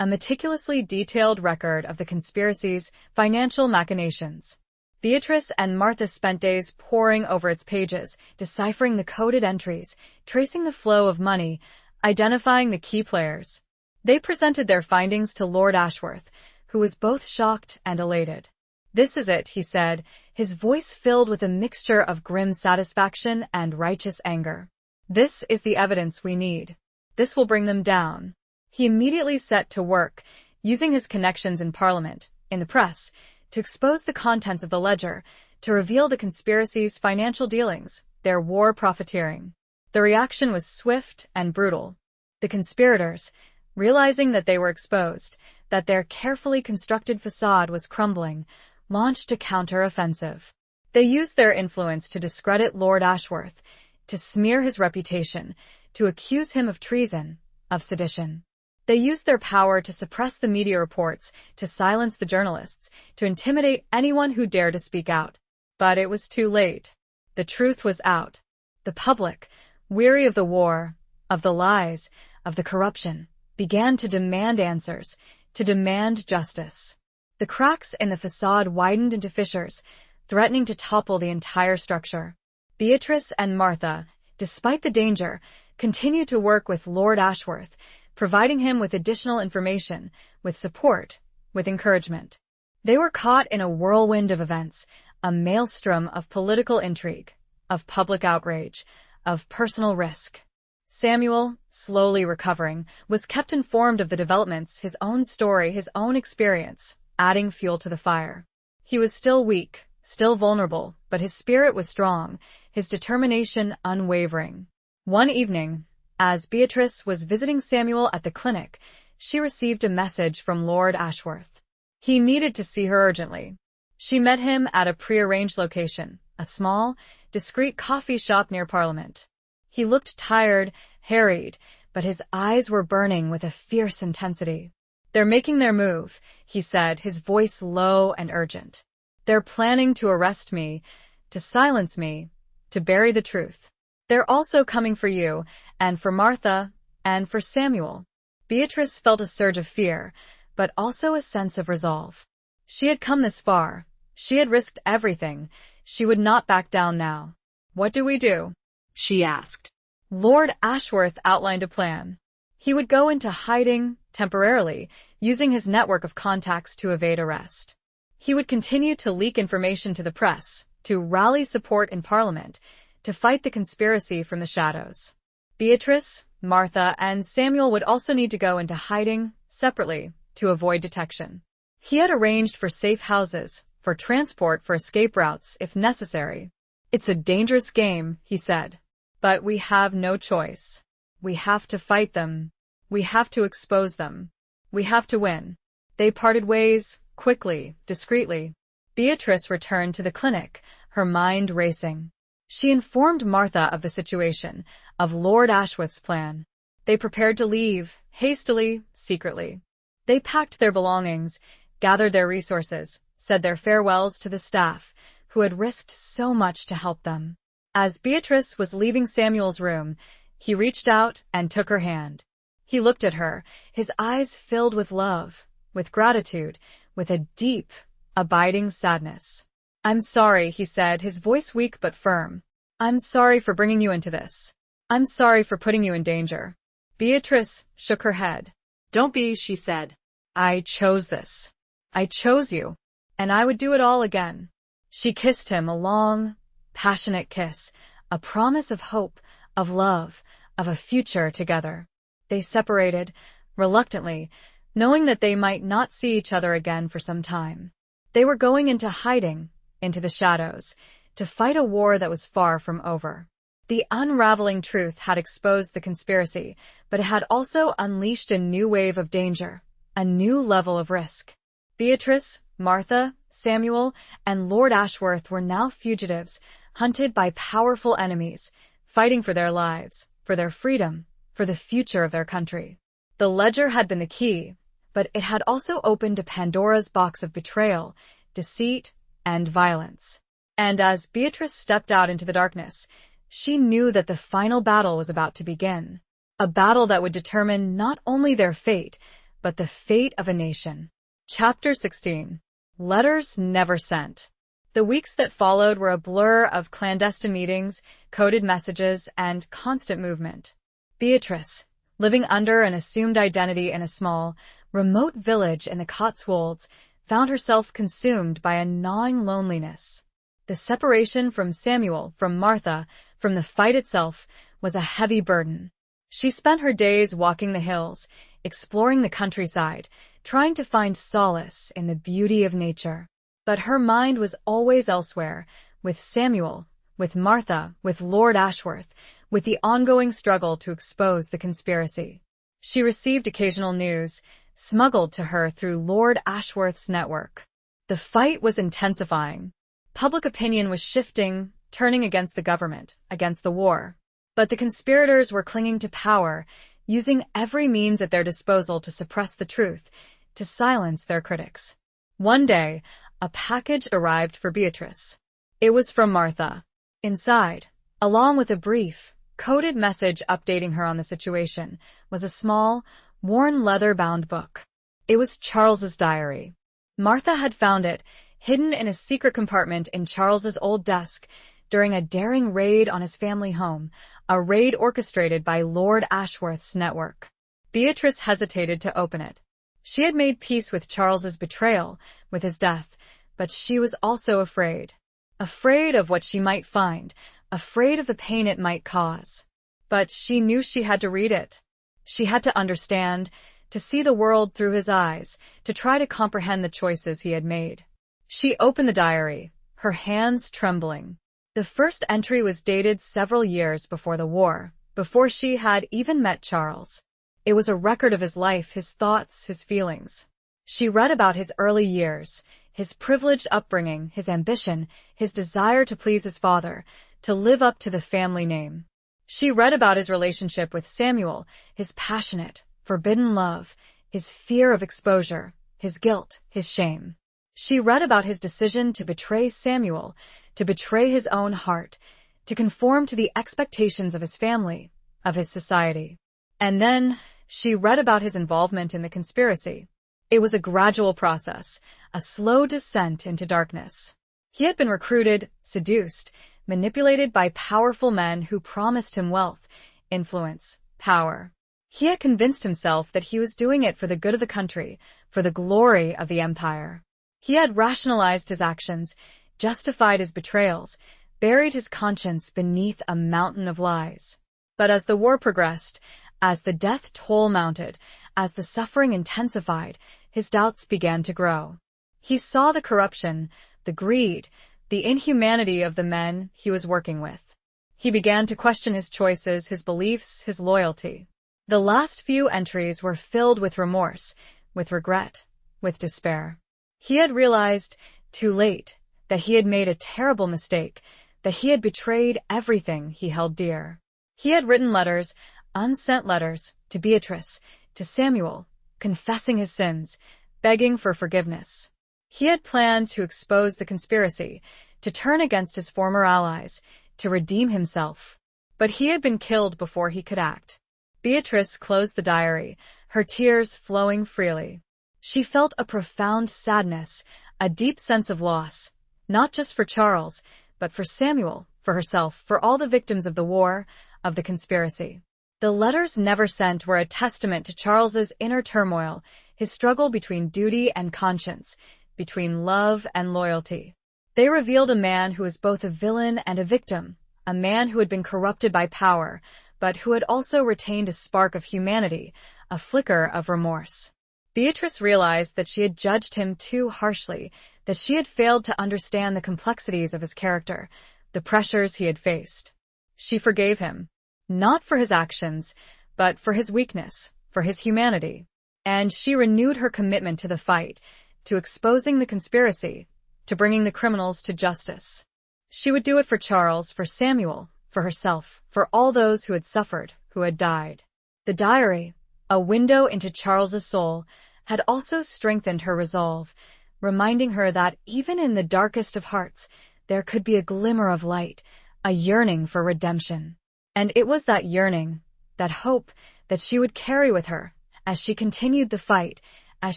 Speaker 1: a meticulously detailed record of the conspiracy's financial machinations. Beatrice and Martha spent days poring over its pages, deciphering the coded entries, tracing the flow of money, identifying the key players. They presented their findings to Lord Ashworth, who was both shocked and elated. "This is it," he said, his voice filled with a mixture of grim satisfaction and righteous anger. "This is the evidence we need. This will bring them down." He immediately set to work, using his connections in Parliament, in the press, to expose the contents of the ledger, to reveal the conspiracy's financial dealings, their war profiteering. The reaction was swift and brutal. The conspirators, realizing that they were exposed, that their carefully constructed facade was crumbling, launched a counter-offensive. They used their influence to discredit Lord Ashworth, to smear his reputation, to accuse him of treason, of sedition. They used their power to suppress the media reports, to silence the journalists, to intimidate anyone who dared to speak out. But it was too late. The truth was out. The public, weary of the war, of the lies, of the corruption, began to demand answers, to demand justice. The cracks in the facade widened into fissures, threatening to topple the entire structure. Beatrice and Martha, despite the danger, continued to work with Lord Ashworth, providing him with additional information, with support, with encouragement. They were caught in a whirlwind of events, a maelstrom of political intrigue, of public outrage, of personal risk. Samuel, slowly recovering, was kept informed of the developments, his own story, his own experience, adding fuel to the fire. He was still weak, still vulnerable, but his spirit was strong, his determination unwavering. One evening, as Beatrice was visiting Samuel at the clinic, she received a message from Lord Ashworth. He needed to see her urgently. She met him at a prearranged location, a small, discreet coffee shop near Parliament. He looked tired, harried, but his eyes were burning with a fierce intensity. "They're making their move," he said, his voice low and urgent. "They're planning to arrest me, to silence me, to bury the truth. They're also coming for you, and for Martha, and for Samuel." Beatrice felt a surge of fear, but also a sense of resolve. She had come this far. She had risked everything. She would not back down now. "What do we do?"
Speaker 2: she asked.
Speaker 1: Lord Ashworth outlined a plan. He would go into hiding, temporarily, using his network of contacts to evade arrest. He would continue to leak information to the press, to rally support in Parliament, to fight the conspiracy from the shadows. Beatrice, Martha, and Samuel would also need to go into hiding, separately, to avoid detection. He had arranged for safe houses, for transport for escape routes, if necessary. "It's a dangerous game," he said. "But we have no choice. We have to fight them. We have to expose them. We have to win." They parted ways, quickly, discreetly. Beatrice returned to the clinic, her mind racing. She informed Martha of the situation, of Lord Ashworth's plan. They prepared to leave, hastily, secretly. They packed their belongings, gathered their resources, said their farewells to the staff, who had risked so much to help them. As Beatrice was leaving Samuel's room, he reached out and took her hand. He looked at her, his eyes filled with love, with gratitude, with a deep, abiding sadness. "I'm sorry," he said, his voice weak but firm. "I'm sorry for bringing you into this. I'm sorry for putting you in danger." Beatrice shook her head.
Speaker 2: "Don't be," she said.
Speaker 1: "I chose this. I chose you, and I would do it all again." She kissed him, a long, passionate kiss, a promise of hope, of love, of a future together. They separated, reluctantly, knowing that they might not see each other again for some time. They were going into hiding, into the shadows, to fight a war that was far from over. The unraveling truth had exposed the conspiracy, but it had also unleashed a new wave of danger, a new level of risk. Beatrice, Martha, Samuel, and Lord Ashworth were now fugitives, hunted by powerful enemies, fighting for their lives, for their freedom, for the future of their country. The ledger had been the key, but it had also opened a Pandora's box of betrayal, deceit, and violence. And as Beatrice stepped out into the darkness, she knew that the final battle was about to begin. A battle that would determine not only their fate, but the fate of a nation. Chapter 16. Letters Never Sent. The weeks that followed were a blur of clandestine meetings, coded messages, and constant movement. Beatrice, living under an assumed identity in a small, remote village in the Cotswolds, found herself consumed by a gnawing loneliness. The separation from Samuel, from Martha, from the fight itself, was a heavy burden. She spent her days walking the hills, exploring the countryside, trying to find solace in the beauty of nature. But her mind was always elsewhere, with Samuel, with Martha, with Lord Ashworth, with the ongoing struggle to expose the conspiracy. She received occasional news, smuggled to her through Lord Ashworth's network. The fight was intensifying. Public opinion was shifting, turning against the government, against the war. But the conspirators were clinging to power, using every means at their disposal to suppress the truth, to silence their critics. One day, a package arrived for Beatrice. It was from Martha. Inside, along with a brief, coded message updating her on the situation, was a small, worn leather-bound book. It was Charles's diary. Martha had found it, hidden in a secret compartment in Charles's old desk, during a daring raid on his family home, a raid orchestrated by Lord Ashworth's network. Beatrice hesitated to open it. She had made peace with Charles's betrayal, with his death, but she was also afraid. Afraid of what she might find, afraid of the pain it might cause. But she knew she had to read it. She had to understand, to see the world through his eyes, to try to comprehend the choices he had made. She opened the diary, her hands trembling. The first entry was dated several years before the war, before she had even met Charles. It was a record of his life, his thoughts, his feelings. She read about his early years, his privileged upbringing, his ambition, his desire to please his father, to live up to the family name. She read about his relationship with Samuel, his passionate, forbidden love, his fear of exposure, his guilt, his shame. She read about his decision to betray Samuel, to betray his own heart, to conform to the expectations of his family, of his society. And then she read about his involvement in the conspiracy. It was a gradual process, a slow descent into darkness. He had been recruited, seduced, manipulated by powerful men who promised him wealth, influence, power. He had convinced himself that he was doing it for the good of the country, for the glory of the empire. He had rationalized his actions, justified his betrayals, buried his conscience beneath a mountain of lies. But as the war progressed, as the death toll mounted, as the suffering intensified, his doubts began to grow. He saw the corruption, the greed, the inhumanity of the men he was working with. He began to question his choices, his beliefs, his loyalty. The last few entries were filled with remorse, with regret, with despair. He had realized, too late, that he had made a terrible mistake, that he had betrayed everything he held dear. He had written letters, unsent letters, to Beatrice, to Samuel, confessing his sins, begging for forgiveness. He had planned to expose the conspiracy, to turn against his former allies, to redeem himself. But he had been killed before he could act. Beatrice closed the diary, her tears flowing freely. She felt a profound sadness, a deep sense of loss, not just for Charles, but for Samuel, for herself, for all the victims of the war, of the conspiracy. The letters never sent were a testament to Charles's inner turmoil, his struggle between duty and conscience, between love and loyalty. They revealed a man who was both a villain and a victim, a man who had been corrupted by power, but who had also retained a spark of humanity, a flicker of remorse. Beatrice realized that she had judged him too harshly, that she had failed to understand the complexities of his character, the pressures he had faced. She forgave him, not for his actions, but for his weakness, for his humanity. And she renewed her commitment to the fight, to exposing the conspiracy, to bringing the criminals to justice. She would do it for Charles, for Samuel, for herself, for all those who had suffered, who had died. The diary, a window into Charles's soul, had also strengthened her resolve, reminding her that even in the darkest of hearts, there could be a glimmer of light, a yearning for redemption. And it was that yearning, that hope, that she would carry with her as she continued the fight, as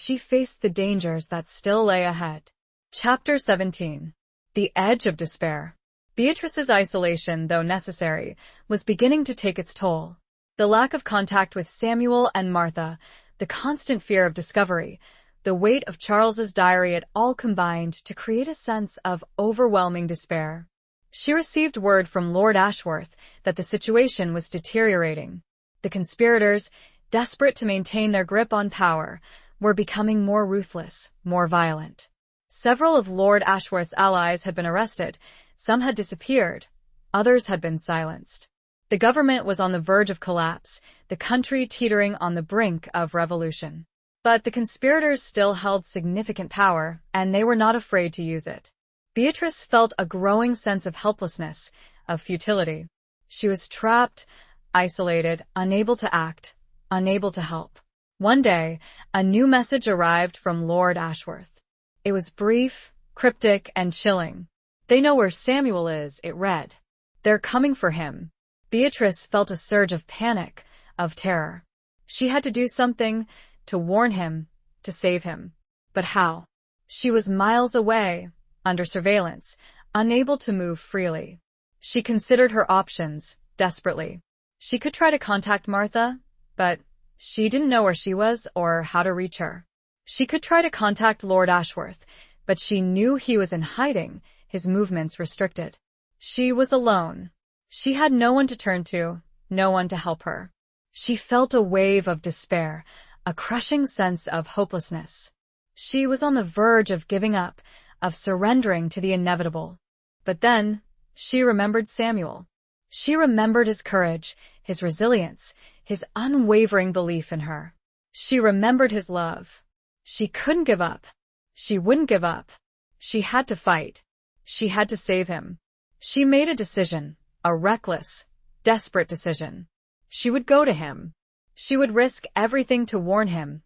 Speaker 1: she faced the dangers that still lay ahead. Chapter 17. The Edge of Despair. Beatrice's isolation, though necessary, was beginning to take its toll. The lack of contact with Samuel and Martha, the constant fear of discovery, the weight of Charles's diary had all combined to create a sense of overwhelming despair. She received word from Lord Ashworth that the situation was deteriorating. The conspirators, desperate to maintain their grip on power, were becoming more ruthless, more violent. Several of Lord Ashworth's allies had been arrested, some had disappeared, others had been silenced. The government was on the verge of collapse, the country teetering on the brink of revolution. But the conspirators still held significant power, and they were not afraid to use it. Beatrice felt a growing sense of helplessness, of futility. She was trapped, isolated, unable to act, unable to help. One day, a new message arrived from Lord Ashworth. It was brief, cryptic, and chilling. "They know where Samuel is," it read. "They're coming for him." Beatrice felt a surge of panic, of terror. She had to do something, to warn him, to save him. But how? She was miles away, under surveillance, unable to move freely. She considered her options, desperately. She could try to contact Martha, but she didn't know where she was or how to reach her. She could try to contact Lord Ashworth, but she knew he was in hiding, his movements restricted. She was alone. She had no one to turn to, no one to help her. She felt a wave of despair, a crushing sense of hopelessness. She was on the verge of giving up, of surrendering to the inevitable. But then, she remembered Samuel. She remembered his courage, his resilience, his unwavering belief in her. She remembered his love. She couldn't give up. She wouldn't give up. She had to fight. She had to save him. She made a decision, a reckless, desperate decision. She would go to him. She would risk everything to warn him,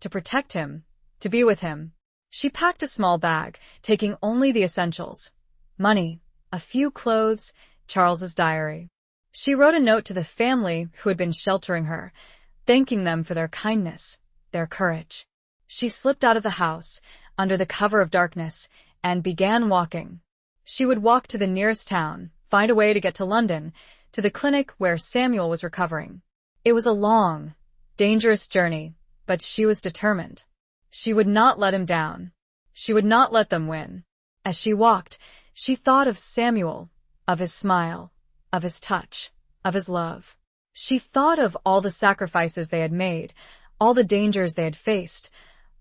Speaker 1: to protect him, to be with him. She packed a small bag, taking only the essentials: money, a few clothes, Charles's diary. She wrote a note to the family who had been sheltering her, thanking them for their kindness, their courage. She slipped out of the house, under the cover of darkness, and began walking. She would walk to the nearest town, find a way to get to London, to the clinic where Samuel was recovering. It was a long, dangerous journey, but she was determined. She would not let him down. She would not let them win. As she walked, she thought of Samuel, of his smile, of his touch, of his love. She thought of all the sacrifices they had made, all the dangers they had faced,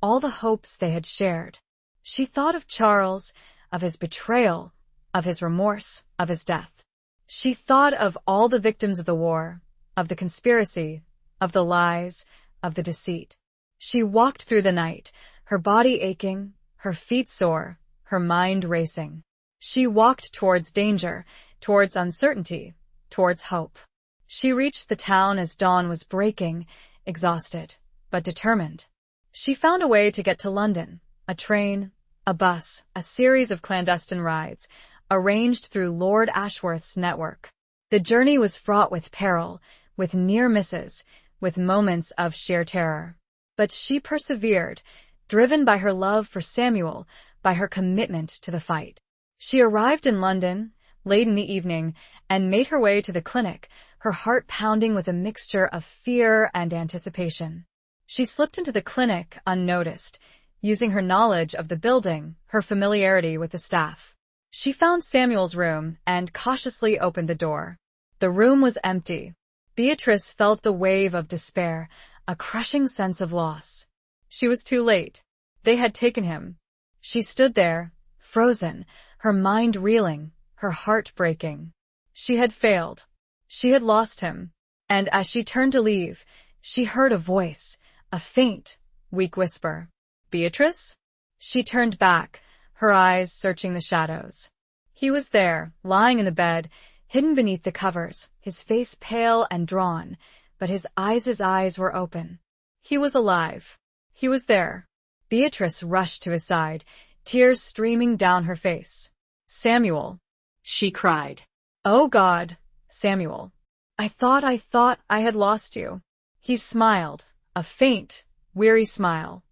Speaker 1: all the hopes they had shared. She thought of Charles, of his betrayal, of his remorse, of his death. She thought of all the victims of the war, of the conspiracy, of the lies, of the deceit. She walked through the night, her body aching, her feet sore, her mind racing. She walked towards danger, towards uncertainty, towards hope. She reached the town as dawn was breaking, exhausted, but determined. She found a way to get to London, a train, a bus, a series of clandestine rides, arranged through Lord Ashworth's network. The journey was fraught with peril, with near misses, with moments of sheer terror. But she persevered, driven by her love for Samuel, by her commitment to the fight. She arrived in London, late in the evening, and made her way to the clinic, her heart pounding with a mixture of fear and anticipation. She slipped into the clinic unnoticed, using her knowledge of the building, her familiarity with the staff. She found Samuel's room and cautiously opened the door. The room was empty. Beatrice felt the wave of despair, a crushing sense of loss. She was too late. They had taken him. She stood there, frozen, her mind reeling, her heart breaking. She had failed. She had lost him. And as she turned to leave, she heard a voice, a faint, weak whisper. Beatrice? She turned back, her eyes searching the shadows. He was there, lying in the bed, hidden beneath the covers, his face pale and drawn, but his eyes were open. He was alive. He was there. Beatrice rushed to his side, tears streaming down her face. Samuel,
Speaker 2: she cried.
Speaker 1: Oh God, Samuel. I thought I had lost you. He smiled, a faint, weary smile.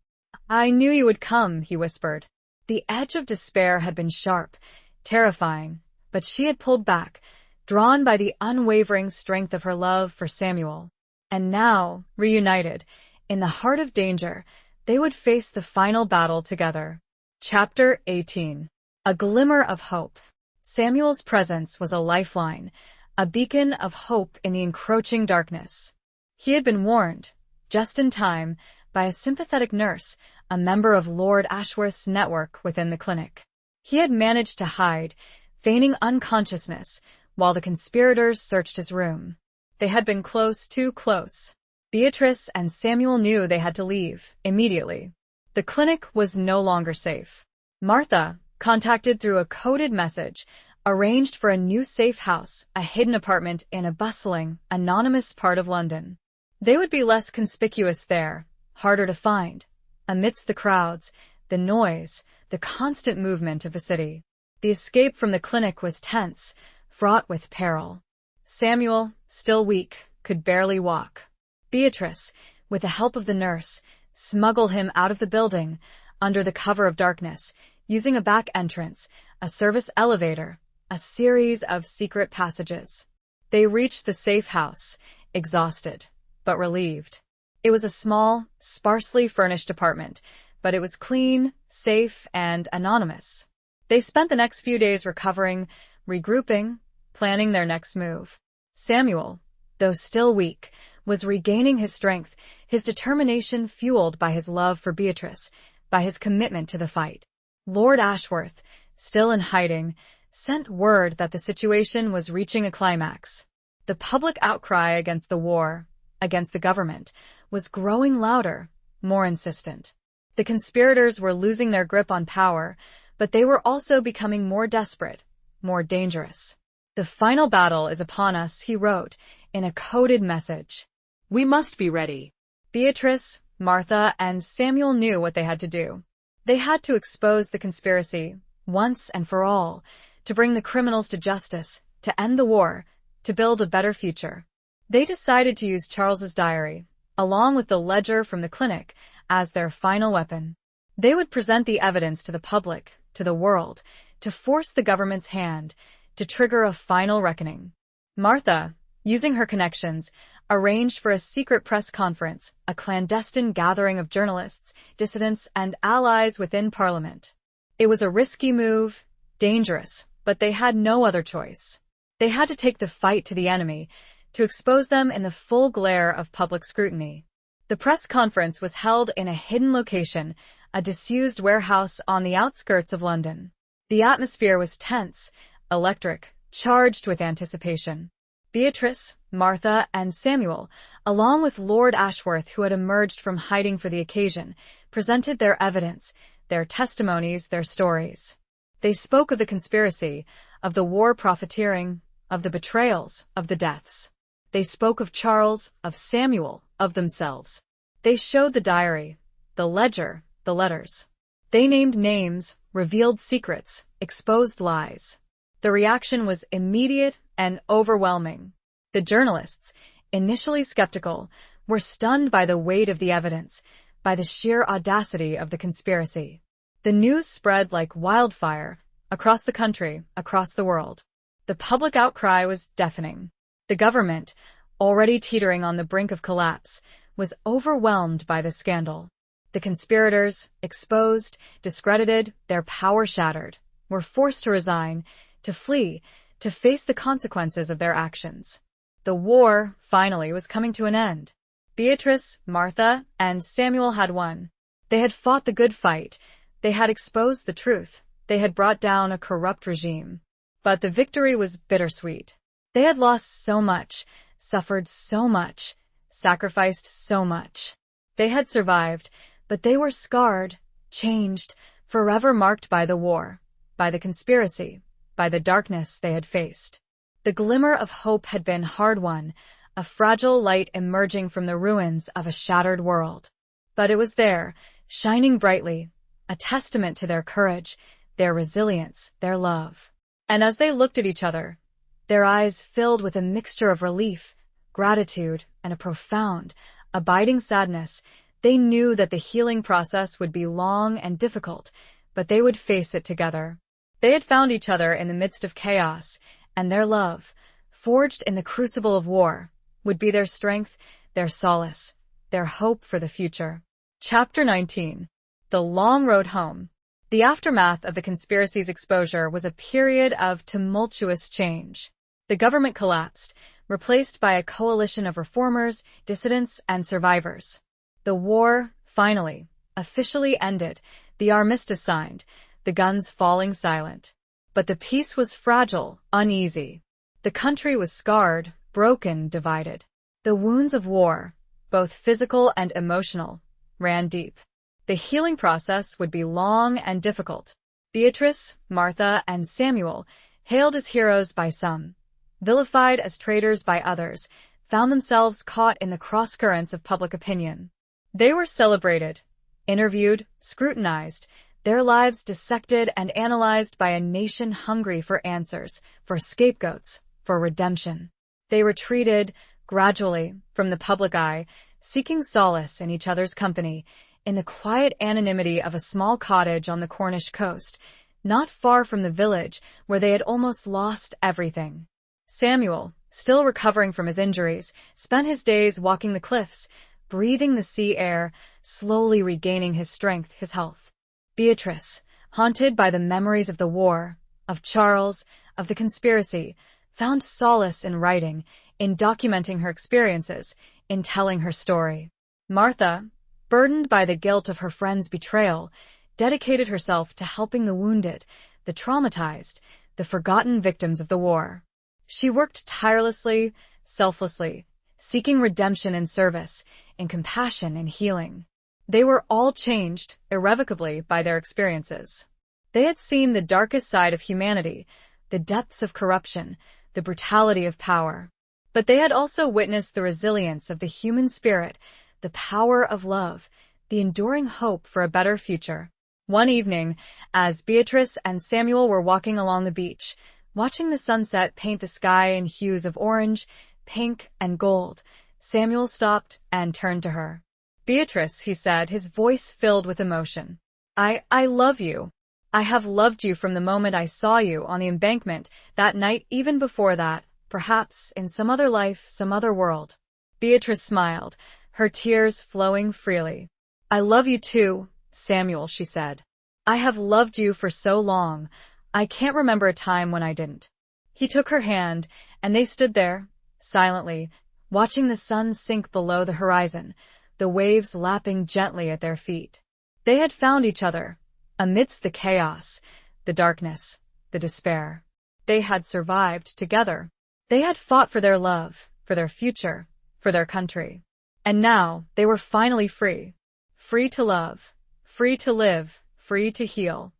Speaker 1: I knew you would come, he whispered. The edge of despair had been sharp, terrifying, but she had pulled back, drawn by the unwavering strength of her love for Samuel. And now, reunited, in the heart of danger, they would face the final battle together. Chapter 18. A glimmer of hope. Samuel's presence was a lifeline, a beacon of hope in the encroaching darkness. He had been warned, just in time, by a sympathetic nurse, a member of Lord Ashworth's network within the clinic. He had managed to hide, feigning unconsciousness, while the conspirators searched his room. They had been close, too close. Beatrice and Samuel knew they had to leave, immediately. The clinic was no longer safe. Martha, contacted through a coded message, arranged for a new safe house, a hidden apartment in a bustling, anonymous part of London. They would be less conspicuous there, harder to find, amidst the crowds, the noise, the constant movement of the city. The escape from the clinic was tense, fraught with peril. Samuel, still weak, could barely walk. Beatrice, with the help of the nurse, smuggled him out of the building, under the cover of darkness, using a back entrance, a service elevator, a series of secret passages. They reached the safe house, exhausted, but relieved. It was a small, sparsely furnished apartment, but it was clean, safe, and anonymous. They spent the next few days recovering, regrouping, planning their next move. Samuel, though still weak, was regaining his strength, his determination fueled by his love for Beatrice, by his commitment to the fight. Lord Ashworth, still in hiding, sent word that the situation was reaching a climax. The public outcry against the war, against the government, was growing louder, more insistent. The conspirators were losing their grip on power, but they were also becoming more desperate, more dangerous. The final battle is upon us, he wrote, in a coded message.
Speaker 2: We must be ready.
Speaker 1: Beatrice, Martha, and Samuel knew what they had to do. They had to expose the conspiracy, once and for all, to bring the criminals to justice, to end the war, to build a better future. They decided to use Charles's diary, along with the ledger from the clinic, as their final weapon. They would present the evidence to the public, to the world, to force the government's hand, to trigger a final reckoning. Martha, using her connections, arranged for a secret press conference, a clandestine gathering of journalists, dissidents, and allies within Parliament. It was a risky move, dangerous, but they had no other choice. They had to take the fight to the enemy, to expose them in the full glare of public scrutiny. The press conference was held in a hidden location, a disused warehouse on the outskirts of London. The atmosphere was tense, electric, charged with anticipation. Beatrice, Martha, and Samuel, along with Lord Ashworth, who had emerged from hiding for the occasion, presented their evidence, their testimonies, their stories. They spoke of the conspiracy, of the war profiteering, of the betrayals, of the deaths. They spoke of Charles, of Samuel, of themselves. They showed the diary, the ledger, the letters. They named names, revealed secrets, exposed lies. The reaction was immediate and overwhelming. The journalists, initially skeptical, were stunned by the weight of the evidence, by the sheer audacity of the conspiracy. The news spread like wildfire, across the country, across the world. The public outcry was deafening. The government, already teetering on the brink of collapse, was overwhelmed by the scandal. The conspirators, exposed, discredited, their power shattered, were forced to resign, to flee, to face the consequences of their actions. The war, finally, was coming to an end. Beatrice, Martha, and Samuel had won. They had fought the good fight. They had exposed the truth. They had brought down a corrupt regime. But the victory was bittersweet. They had lost so much, suffered so much, sacrificed so much. They had survived, but they were scarred, changed, forever marked by the war, by the conspiracy, by the darkness they had faced. The glimmer of hope had been hard-won, a fragile light emerging from the ruins of a shattered world. But it was there, shining brightly, a testament to their courage, their resilience, their love. And as they looked at each other, their eyes filled with a mixture of relief, gratitude, and a profound, abiding sadness, they knew that the healing process would be long and difficult, but they would face it together. They had found each other in the midst of chaos, and their love, forged in the crucible of war, would be their strength, their solace, their hope for the future. Chapter 19. The Long Road Home. The aftermath of the conspiracy's exposure was a period of tumultuous change. The government collapsed, replaced by a coalition of reformers, dissidents, and survivors. The war, finally, officially ended, the armistice signed, the guns falling silent. But the peace was fragile, uneasy. The country was scarred, broken, divided. The wounds of war, both physical and emotional, ran deep. The healing process would be long and difficult. Beatrice, Martha, and Samuel, hailed as heroes by some, vilified as traitors by others, found themselves caught in the cross-currents of public opinion. They were celebrated, interviewed, scrutinized, their lives dissected and analyzed by a nation hungry for answers, for scapegoats, for redemption. They retreated, gradually, from the public eye, seeking solace in each other's company, in the quiet anonymity of a small cottage on the Cornish coast, not far from the village where they had almost lost everything. Samuel, still recovering from his injuries, spent his days walking the cliffs, breathing the sea air, slowly regaining his strength, his health. Beatrice, haunted by the memories of the war, of Charles, of the conspiracy, found solace in writing, in documenting her experiences, in telling her story. Martha, burdened by the guilt of her friend's betrayal, dedicated herself to helping the wounded, the traumatized, the forgotten victims of the war. She worked tirelessly, selflessly, seeking redemption in service, in compassion and healing. They were all changed, irrevocably, by their experiences. They had seen the darkest side of humanity, the depths of corruption, the brutality of power. But they had also witnessed the resilience of the human spirit, the power of love, the enduring hope for a better future. One evening, as Beatrice and Samuel were walking along the beach, watching the sunset paint the sky in hues of orange, pink, and gold, Samuel stopped and turned to her. "Beatrice," he said, his voice filled with emotion. I love you. I have loved you from the moment I saw you on the embankment, that night, even before that, perhaps in some other life, some other world. Beatrice smiled, her tears flowing freely. I love you too, Samuel, she said. I have loved you for so long, I can't remember a time when I didn't. He took her hand, and they stood there, silently, watching the sun sink below the horizon, the waves lapping gently at their feet. They had found each other, amidst the chaos, the darkness, the despair. They had survived together. They had fought for their love, for their future, for their country. And now they were finally free. Free to love, free to live, free to heal.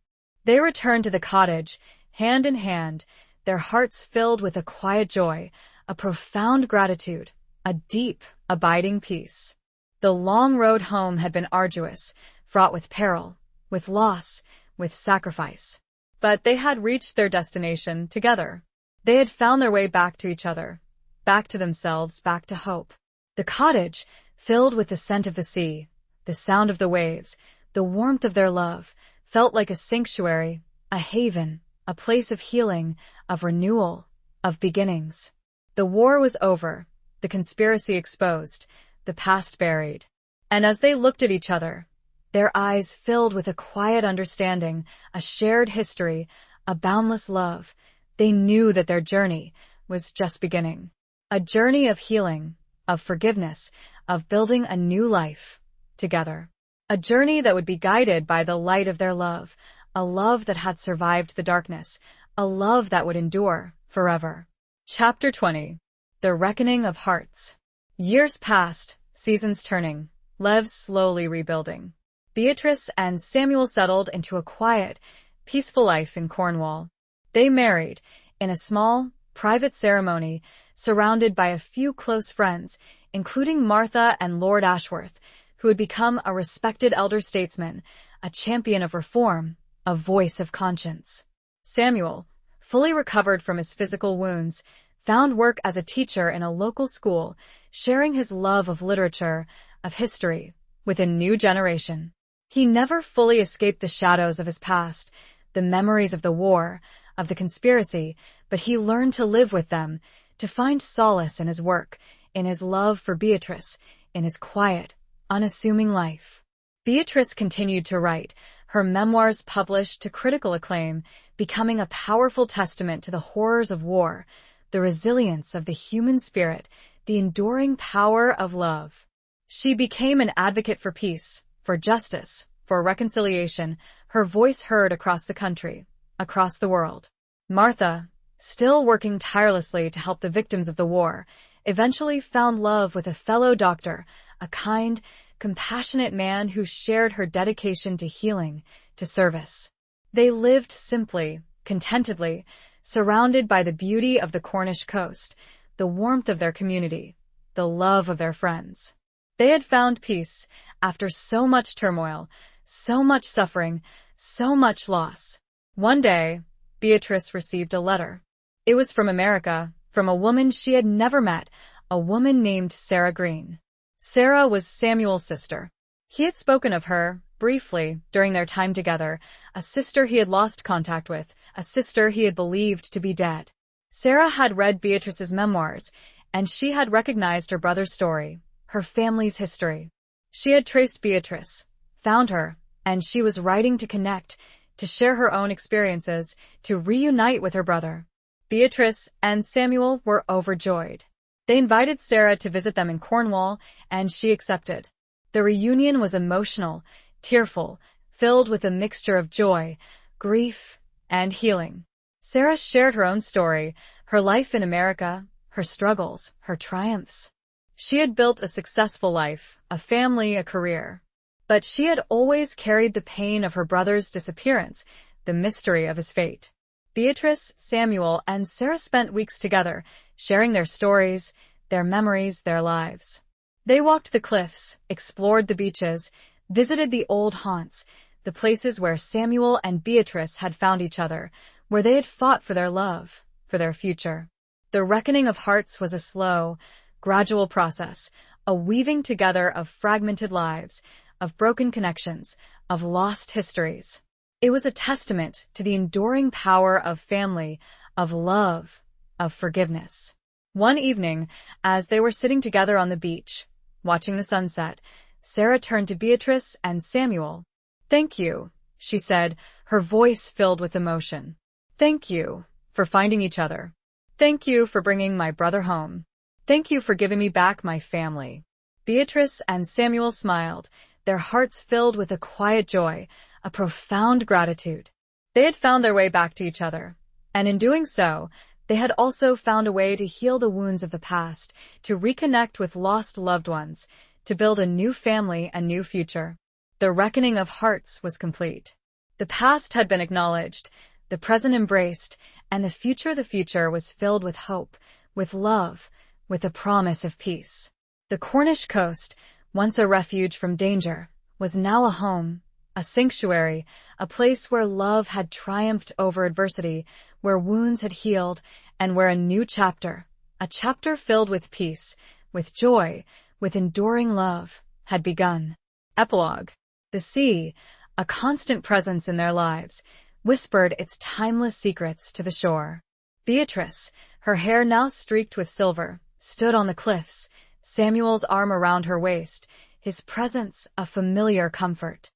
Speaker 1: They returned to the cottage, hand in hand, their hearts filled with a quiet joy, a profound gratitude, a deep, abiding peace. The long road home had been arduous, fraught with peril, with loss, with sacrifice. But they had reached their destination together. They had found their way back to each other, back to themselves, back to hope. The cottage, filled with the scent of the sea, the sound of the waves, the warmth of their love, felt like a sanctuary, a haven, a place of healing, of renewal, of beginnings. The war was over, the conspiracy exposed, the past buried. And as they looked at each other, their eyes filled with a quiet understanding, a shared history, a boundless love, they knew that their journey was just beginning. A journey of healing, of forgiveness, of building a new life together. A journey that would be guided by the light of their love, a love that had survived the darkness, a love that would endure forever. Chapter 20. The Reckoning of Hearts. Years passed, seasons turning, lives slowly rebuilding. Beatrice and Samuel settled into a quiet, peaceful life in Cornwall. They married, in a small, private ceremony, surrounded by a few close friends, including Martha and Lord Ashworth, who had become a respected elder statesman, a champion of reform, a voice of conscience. Samuel, fully recovered from his physical wounds, found work as a teacher in a local school, sharing his love of literature, of history, with a new generation. He never fully escaped the shadows of his past, the memories of the war, of the conspiracy, but he learned to live with them, to find solace in his work, in his love for Beatrice, in his quiet, unassuming life. Beatrice continued to write, her memoirs published to critical acclaim, becoming a powerful testament to the horrors of war, the resilience of the human spirit, the enduring power of love. She became an advocate for peace, for justice, for reconciliation, her voice heard across the country, across the world. Martha, still working tirelessly to help the victims of the war, eventually found love with a fellow doctor, a kind, compassionate man who shared her dedication to healing, to service. They lived simply, contentedly, surrounded by the beauty of the Cornish coast, the warmth of their community, the love of their friends. They had found peace after so much turmoil, so much suffering, so much loss. One day, Beatrice received a letter. It was from America, from a woman she had never met, a woman named Sarah Green. Sarah was Samuel's sister. He had spoken of her, briefly, during their time together, a sister he had lost contact with, a sister he had believed to be dead. Sarah had read Beatrice's memoirs, and she had recognized her brother's story, her family's history. She had traced Beatrice, found her, and she was writing to connect, to share her own experiences, to reunite with her brother. Beatrice and Samuel were overjoyed. They invited Sarah to visit them in Cornwall, and she accepted. The reunion was emotional, tearful, filled with a mixture of joy, grief, and healing. Sarah shared her own story, her life in America, her struggles, her triumphs. She had built a successful life, a family, a career. But she had always carried the pain of her brother's disappearance, the mystery of his fate. Beatrice, Samuel, and Sarah spent weeks together, sharing their stories, their memories, their lives. They walked the cliffs, explored the beaches, visited the old haunts, the places where Samuel and Beatrice had found each other, where they had fought for their love, for their future. The reckoning of hearts was a slow, gradual process, a weaving together of fragmented lives, of broken connections, of lost histories. It was a testament to the enduring power of family, of love, of forgiveness. One evening, as they were sitting together on the beach, watching the sunset, Sarah turned to Beatrice and Samuel. "Thank you," she said, her voice filled with emotion. "Thank you for finding each other. Thank you for bringing my brother home. Thank you for giving me back my family." Beatrice and Samuel smiled, their hearts filled with a quiet joy, a profound gratitude. They had found their way back to each other, and in doing so, they had also found a way to heal the wounds of the past, to reconnect with lost loved ones, to build a new family, a new future. The reckoning of hearts was complete. The past had been acknowledged, the present embraced, and the future was filled with hope, with love, with the promise of peace. The Cornish coast, once a refuge from danger, was now a home, a sanctuary, a place where love had triumphed over adversity, where wounds had healed, and where a new chapter, a chapter filled with peace, with joy, with enduring love, had begun. Epilogue. The sea, a constant presence in their lives, whispered its timeless secrets to the shore. Beatrice, her hair now streaked with silver, stood on the cliffs, Samuel's arm around her waist, his presence a familiar comfort.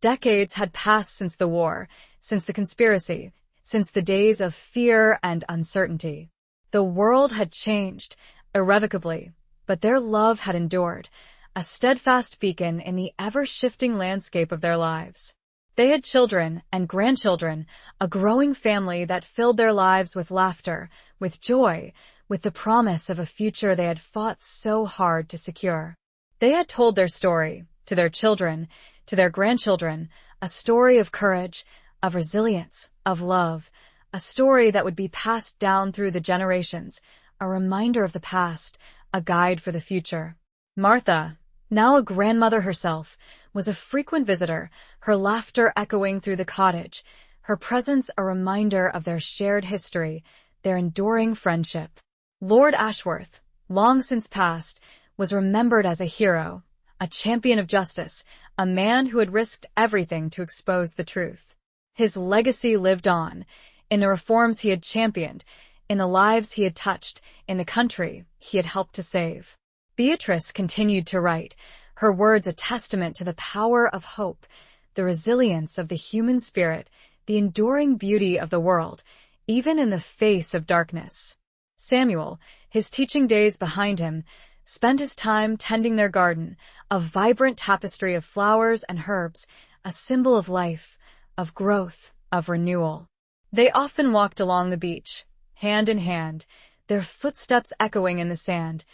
Speaker 1: Decades had passed since the war, since the conspiracy, since the days of fear and uncertainty. The world had changed, irrevocably, but their love had endured, a steadfast beacon in the ever-shifting landscape of their lives. They had children and grandchildren, a growing family that filled their lives with laughter, with joy, with the promise of a future they had fought so hard to secure. They had told their story, to their children, to their grandchildren, a story of courage, of resilience, of love, a story that would be passed down through the generations, a reminder of the past, a guide for the future. Martha, now a grandmother herself, was a frequent visitor, her laughter echoing through the cottage, her presence a reminder of their shared history, their enduring friendship. Lord Ashworth, long since passed, was remembered as a hero, a champion of justice, a man who had risked everything to expose the truth. His legacy lived on, in the reforms he had championed, in the lives he had touched, in the country he had helped to save. Beatrice continued to write, her words a testament to the power of hope, the resilience of the human spirit, the enduring beauty of the world, even in the face of darkness. Samuel, his teaching days behind him, spent his time tending their garden, a vibrant tapestry of flowers and herbs, a symbol of life, of growth, of renewal. They often walked along the beach, hand in hand, their footsteps echoing in the sand,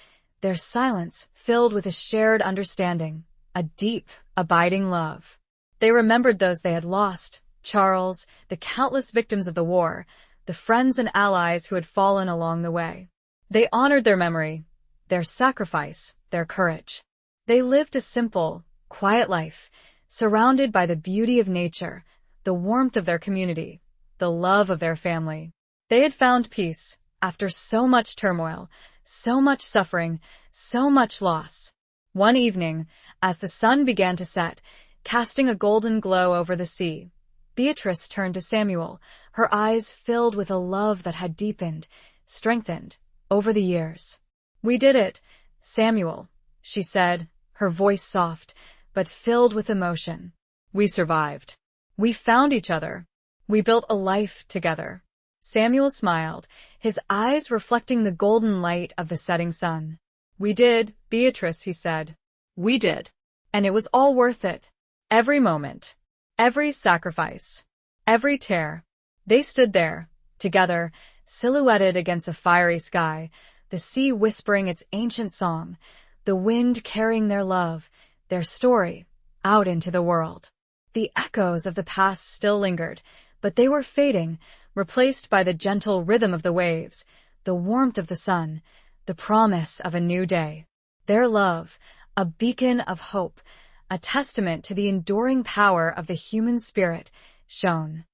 Speaker 1: their silence filled with a shared understanding, a deep, abiding love. They remembered those they had lost, Charles, the countless victims of the war, the friends and allies who had fallen along the way. They honored their memory, their sacrifice, their courage. They lived a simple, quiet life, surrounded by the beauty of nature, the warmth of their community, the love of their family. They had found peace after so much turmoil, so much suffering, so much loss. One evening, as the sun began to set, casting a golden glow over the sea, Beatrice turned to Samuel, her eyes filled with a love that had deepened, strengthened, over the years. "We did it, Samuel," she said, her voice soft, but filled with emotion. "We survived. We found each other. We built a life together." Samuel smiled, his eyes reflecting the golden light of the setting sun. "We did, Beatrice," he said. "We did. And it was all worth it. Every moment. Every sacrifice. Every tear." They stood there, together, silhouetted against a fiery sky, the sea whispering its ancient song, the wind carrying their love, their story, out into the world. The echoes of the past still lingered, but they were fading, replaced by the gentle rhythm of the waves, the warmth of the sun, the promise of a new day. Their love, a beacon of hope, a testament to the enduring power of the human spirit, shone.